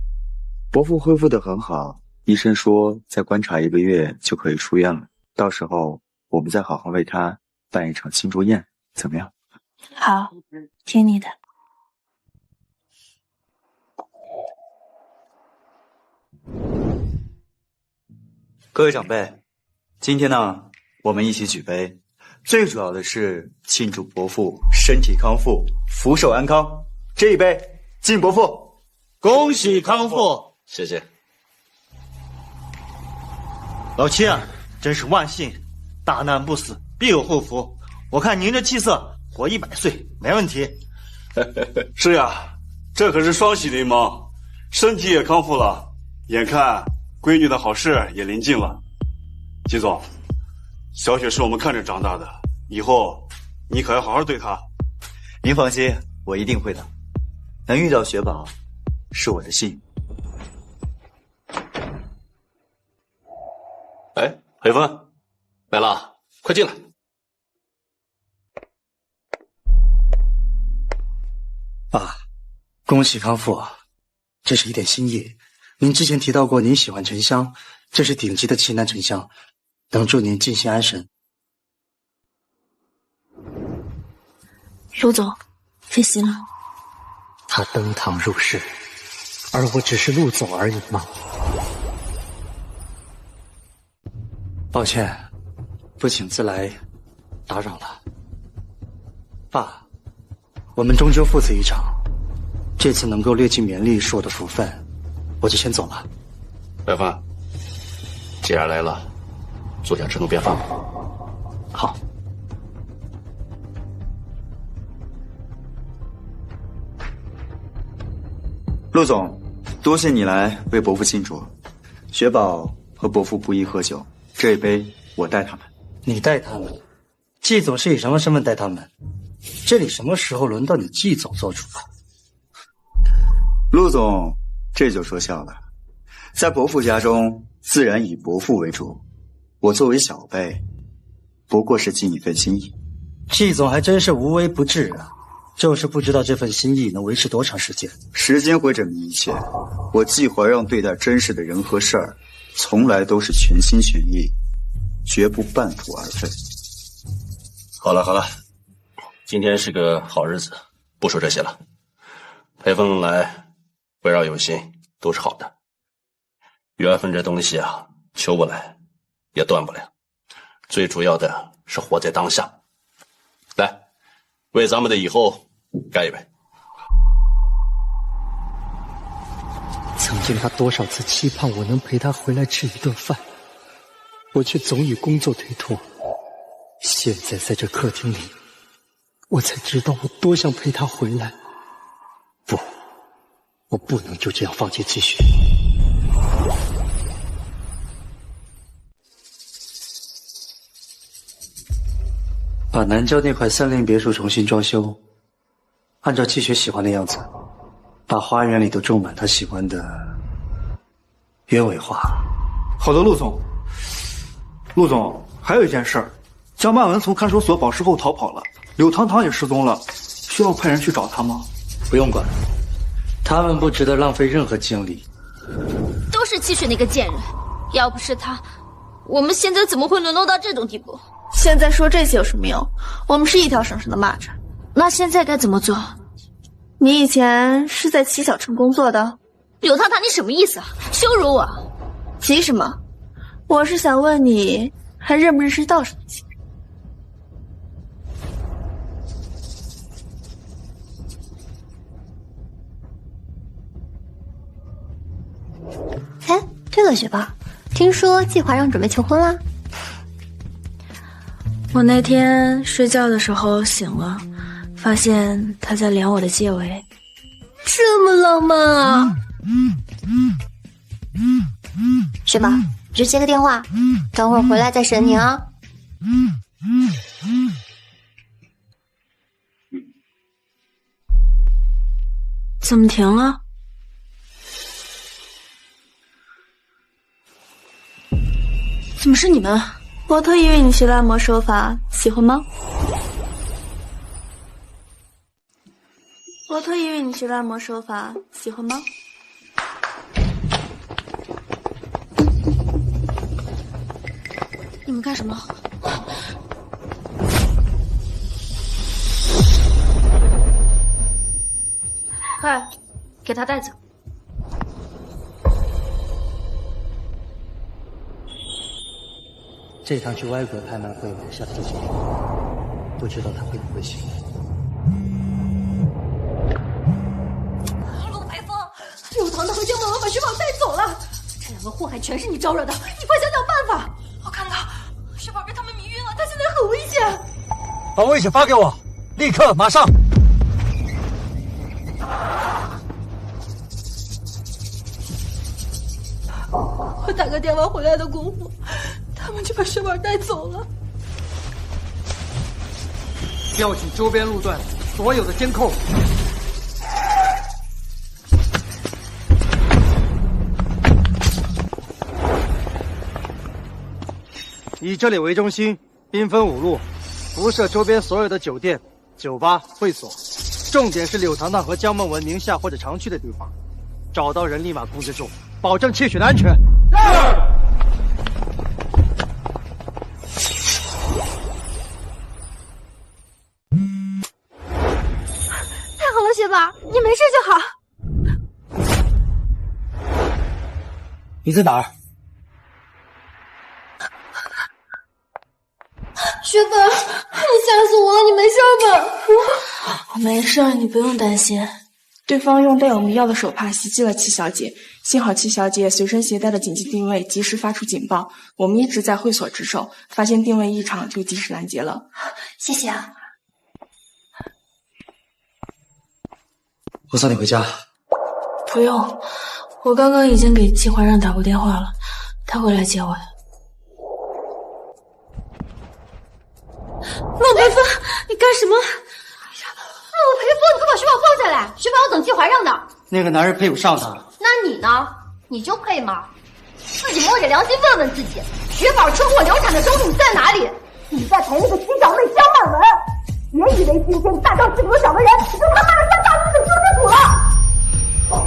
[SPEAKER 6] 伯父恢复得很好，医生说再观察1个月就可以出院了，到时候我们再好好为他办一场庆祝宴，怎么样？
[SPEAKER 3] 好，听你的。
[SPEAKER 6] 各位长辈，今天呢，我们一起举杯，最主要的是庆祝伯父身体康复，福寿安康。这一杯敬伯父，
[SPEAKER 2] 恭喜康复。
[SPEAKER 9] 谢谢。
[SPEAKER 2] 老七啊，真是万幸，大难不死，必有后福。我看您这气色，活100岁没问题。
[SPEAKER 17] 是呀，这可是双喜临门，身体也康复了，眼看闺女的好事也临近了。季总，小雪是我们看着长大的，以后你可要好好对她。
[SPEAKER 6] 您放心，我一定会的。能遇到雪宝，是我的幸运。
[SPEAKER 9] 哎，裴芬，来了，快进来。
[SPEAKER 2] 爸，恭喜康复，这是一点心意。您之前提到过您喜欢沉香，这是顶级的奇楠沉香，能助您静心安神。
[SPEAKER 3] 陆总，飞行了。
[SPEAKER 2] 他登堂入室，而我只是陆总而已吗？抱歉，不请自来，打扰了。爸，我们终究父子一场，这次能够略尽绵力是我的福分，我就先走了。
[SPEAKER 9] 白帆，既然来了，坐下吃顿便饭。
[SPEAKER 2] 好。
[SPEAKER 6] 陆总，多谢你来为伯父庆祝。雪宝和伯父不宜喝酒，这一杯我带他们。
[SPEAKER 2] 你带他们？季总是以什么身份带他们？这里什么时候轮到你季总做主了？
[SPEAKER 6] 陆总，这就说笑了。在伯父家中，自然以伯父为主。我作为小辈，不过是尽一份心意。
[SPEAKER 2] 季总还真是无微不至啊，就是不知道这份心意能维持多长时间。
[SPEAKER 6] 时间会证明一切。我季怀让对待真实的人和事儿，从来都是全心全意，绝不半途而废。
[SPEAKER 9] 好了好了，今天是个好日子，不说这些了。裴峰来，围绕有心，都是好的。缘分这东西啊，求不来，也断不了。最主要的是活在当下。来，为咱们的以后干一杯。
[SPEAKER 2] 曾经他多少次期盼我能陪他回来吃一顿饭，我却总以工作推脱。现在在这客厅里，我才知道我多想陪他回来。不，我不能就这样放弃继续。把南郊那块森林别墅重新装修，按照季雪喜欢的样子，把花园里都种满她喜欢的鸢尾花。
[SPEAKER 12] 好的，陆总。陆总，还有一件事儿，江曼文从看守所保释后逃跑了，柳堂堂也失踪了，需要派人去找他吗？
[SPEAKER 2] 不用管，他们不值得浪费任何精力。
[SPEAKER 1] 都是季雪那个贱人，要不是他，我们现在怎么会沦落到这种地步？
[SPEAKER 5] 现在说这些有什么用？我们是一条绳上的蚂蚱。
[SPEAKER 1] 那现在该怎么做？
[SPEAKER 5] 你以前是在齐小城工作的？
[SPEAKER 1] 柳堂堂，你什么意思啊？羞辱我！
[SPEAKER 5] 急什么？我是想问你，还认不认识道上的亲
[SPEAKER 15] 人？哎，对了，雪宝，听说季怀让准备求婚啦？
[SPEAKER 3] 我那天睡觉的时候醒了，发现他在量我的戒围。
[SPEAKER 15] 这么浪漫啊！雪宝，你去接个电话，等会儿回来再审你啊。
[SPEAKER 3] 怎么停了？怎么是你们？
[SPEAKER 5] 我特意为你学的按摩手法，喜欢吗？我特意为你学的按摩手法，喜欢吗？
[SPEAKER 1] 你们干什么？
[SPEAKER 3] 快，给他带走。
[SPEAKER 2] 这趟去歪国拍卖会留下的这些人，不知道他会不会醒。
[SPEAKER 15] 陆培峰，柳堂堂和江满文把雪宝带走了，这两个祸害全是你招惹的，你快想想办法！我看到雪宝被他们迷晕了，他现在很危险。
[SPEAKER 2] 把危险发给我，立刻马上！
[SPEAKER 5] 我打个电话回来的功夫，他们就把雪宝带走了。
[SPEAKER 2] 调取周边路段所有的监控。以这里为中心，兵分5路，辐射周边所有的酒店、酒吧、会所，重点是柳堂堂和江梦文名下或者常去的地方，找到人立马控制住，保证窃取的安全。
[SPEAKER 15] 太好了，雪宝，你没事就好。
[SPEAKER 2] 你在哪儿？
[SPEAKER 5] 雪宝，你吓死我了！你没事吧？
[SPEAKER 22] 我没事，你不用担心。
[SPEAKER 5] 对方用带有迷药的手帕袭击了戚小姐，幸好戚小姐随身携带的紧急定位及时发出警报，我们一直在会所值守，发现定位异常就及时拦截了。
[SPEAKER 15] 谢谢啊。
[SPEAKER 2] 我送你回家。
[SPEAKER 22] 不用，我刚刚已经给季怀让打过电话了，他会来接我的。
[SPEAKER 15] 陆培峰，你干什么？陆培峰，你快把雪宝放下来！雪宝要等季怀让的。
[SPEAKER 2] 那个男人配不上她。
[SPEAKER 15] 那你呢？你就配吗？自己摸着良心问问自己，雪宝车祸流产的种种在哪里？你在陪那个七小妹江满文，别以为今天大张旗鼓找个人，就他妈的上大陆的救世主了。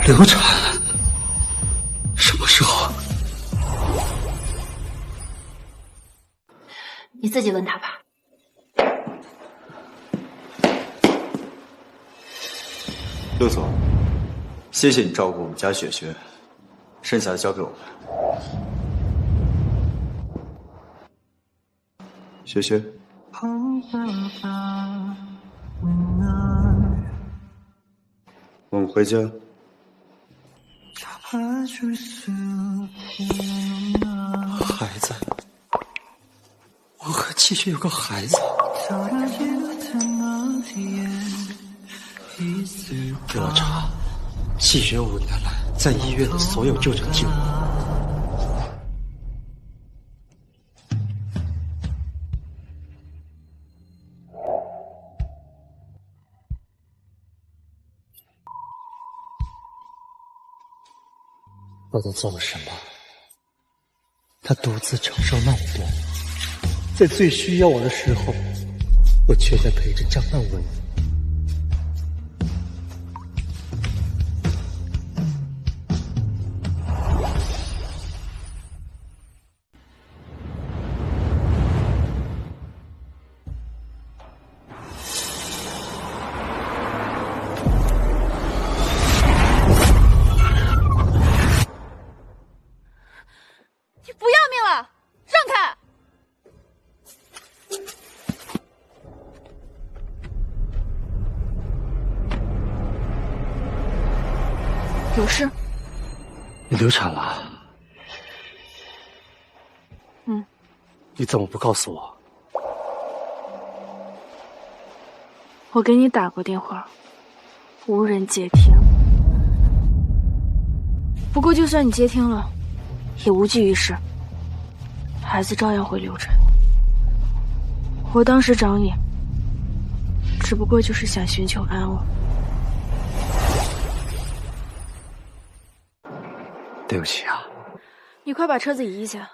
[SPEAKER 2] 流产？什么时候？
[SPEAKER 15] 你自己问他吧。
[SPEAKER 6] 陆总，谢谢你照顾我们家雪雪，剩下的交给我们。雪雪，我们回家。
[SPEAKER 2] 孩子，我和季雪有个孩子。给我查季雪5年来在医院的所有就诊记录。我都做了什么？他独自承受那么多，在最需要我的时候，我却在陪着张曼文。
[SPEAKER 22] 有事？
[SPEAKER 2] 你流产了？
[SPEAKER 22] 嗯。
[SPEAKER 2] 你怎么不告诉我？
[SPEAKER 22] 我给你打过电话，无人接听。不过就算你接听了，也无济于事，孩子照样会流产。我当时找你，只不过就是想寻求安慰。
[SPEAKER 2] 对不起啊。
[SPEAKER 22] 你快把车子移一下，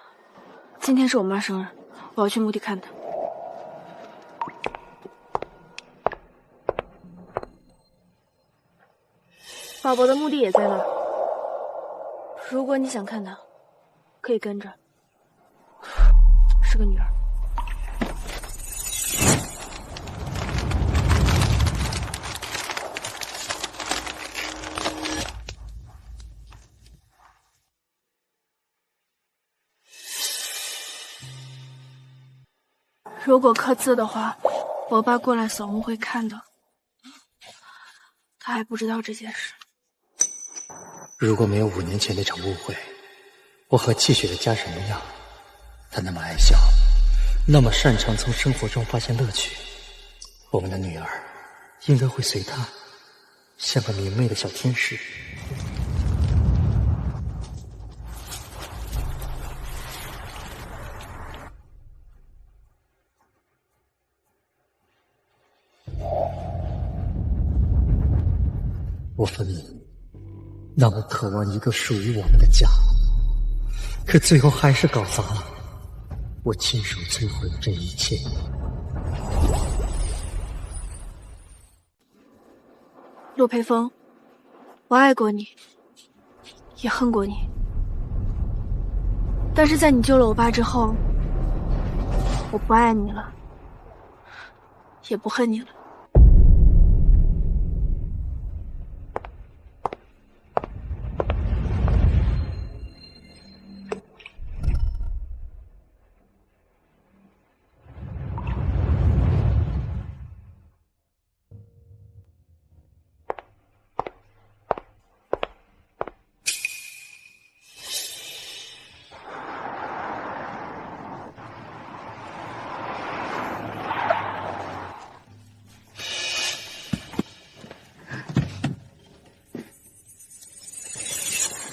[SPEAKER 22] 今天是我妈生日，我要去墓地看她。宝宝的墓地也在那儿，如果你想看她，可以跟着。是个女儿。如果刻字的话，我爸过来扫墓会看的。他还不知道这件事。
[SPEAKER 2] 如果没有5年前那场误会，我和气血的家什么样？他那么爱笑，那么擅长从生活中发现乐趣，我们的女儿应该会随他，像个明媚的小天使。我分明那么渴望一个属于我们的家，可最后还是搞砸了。我亲手摧毁了这一切。
[SPEAKER 22] 陆培峰，我爱过你，也恨过你，但是在你救了我爸之后，我不爱你了，也不恨你了。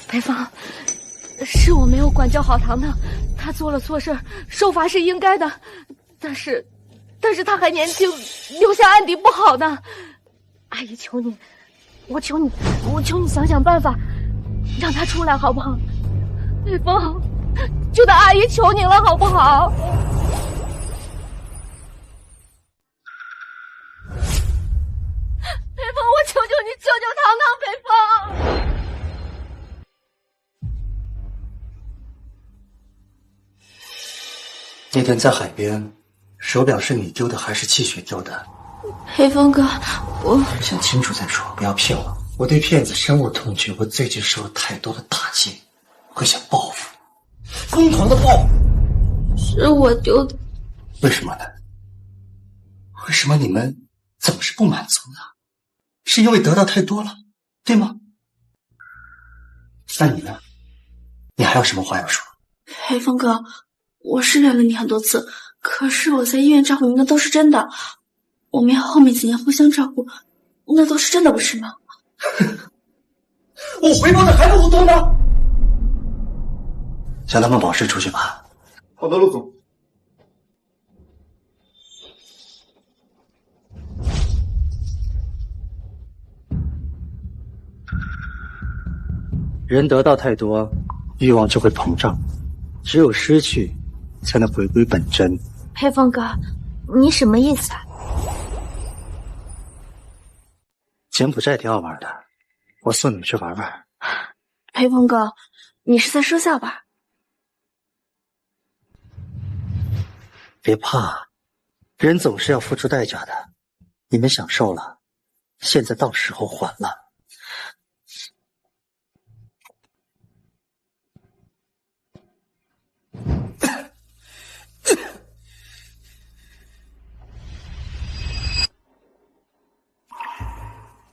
[SPEAKER 11] 裴芳，是我没有管教好糖糖，他做了错事，受罚是应该的。但是他还年轻，留下案底不好的。阿姨，求你，我求你想想办法，让他出来好不好？裴芳，就当阿姨求你了，好不好？裴芳，我求求你，救救糖糖，裴芳。
[SPEAKER 2] 那天在海边，手表是你丢的还是气血丢的？
[SPEAKER 5] 裴峰哥，我
[SPEAKER 2] 想清楚再说，不要骗我。我对骗子深恶痛绝，我最近受了太多的打击，我想报复，疯狂的报复。
[SPEAKER 5] 是我丢的。
[SPEAKER 2] 为什么呢？为什么你们总是不满足呢？是因为得到太多了，对吗？那你呢？你还有什么话要说？
[SPEAKER 5] 裴峰哥，我是原了你很多次，可是我在医院照顾你那都是真的，我们要后面几年互相照顾，那都是真的，不是吗？
[SPEAKER 2] 我回报的还不够多吗？叫他们保释出去吧。
[SPEAKER 12] 好的，陆总。
[SPEAKER 2] 人得到太多，欲望就会膨胀，只有失去才能回归本真。
[SPEAKER 13] 裴峰哥，你什么意思啊？
[SPEAKER 2] 柬埔寨挺好玩的，我送你们去玩玩。
[SPEAKER 5] 裴峰哥，你是在说笑吧？
[SPEAKER 2] 别怕，人总是要付出代价的。你们享受了，现在到时候还了。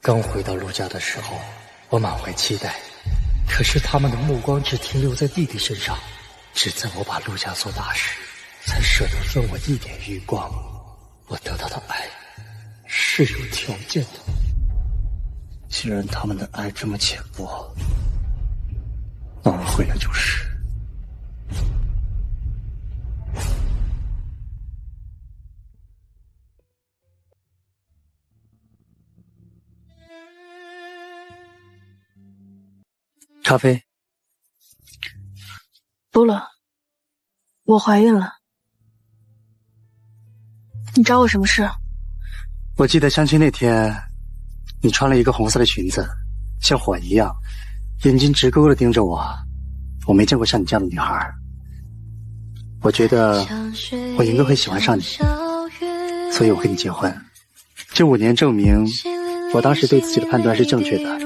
[SPEAKER 2] 刚回到陆家的时候，我满怀期待，可是他们的目光只停留在弟弟身上，只在我把陆家做大时，才舍得分我一点余光。我得到的爱是有条件的，既然他们的爱这么浅薄，那我回来就是。咖啡。
[SPEAKER 22] 不了，我怀孕了。你找我什么事？
[SPEAKER 2] 我记得相亲那天，你穿了一个红色的裙子，像火一样，眼睛直勾勾的盯着我。我没见过像你这样的女孩。我觉得我应该会喜欢上你，所以我跟你结婚。这5年证明我当时对自己的判断是正确的。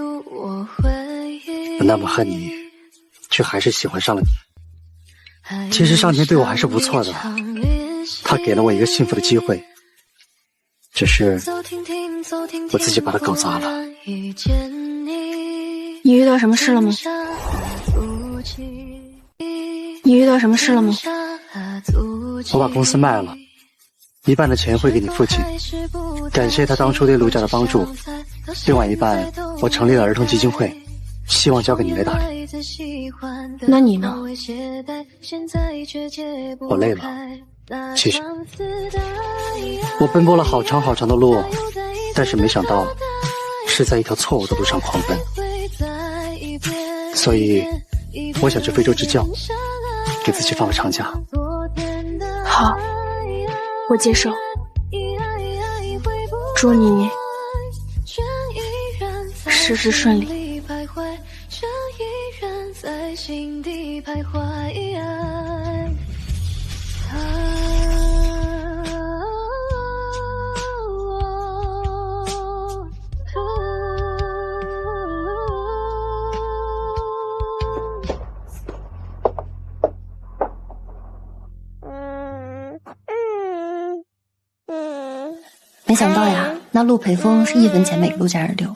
[SPEAKER 2] 我那么恨你，却还是喜欢上了你。其实上天对我还是不错的，他给了我一个幸福的机会，只是我自己把它搞砸了。
[SPEAKER 22] 你遇到什么事了吗？你遇到什么事了吗？
[SPEAKER 2] 我把公司卖了，一半的钱会给你父亲，感谢他当初对陆家的帮助，另外一半我成立了儿童基金会，希望交给你来打理。
[SPEAKER 22] 那你呢？
[SPEAKER 2] 我累了，谢谢。我奔波了好长好长的路，但是没想到是在一条错误的路上狂奔，所以我想去非洲支教，给自己放个长假。
[SPEAKER 22] 好，我接受。祝你事事顺利。
[SPEAKER 15] 没想到呀，那陆培峰是1分钱没给陆家人留。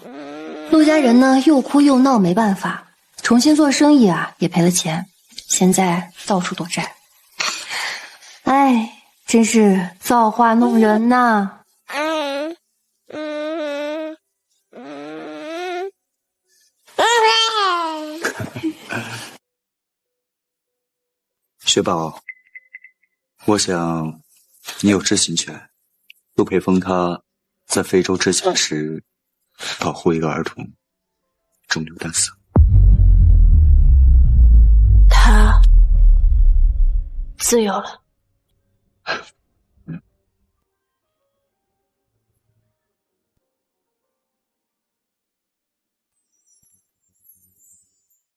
[SPEAKER 15] 陆家人呢又哭又闹，没办法，重新做生意啊也赔了钱，现在到处躲债。哎，真是造化弄人呐！
[SPEAKER 6] 雪宝，我想你有知情权。陆培峰他在非洲支教时保护一个儿童中流弹死，
[SPEAKER 22] 他自由了。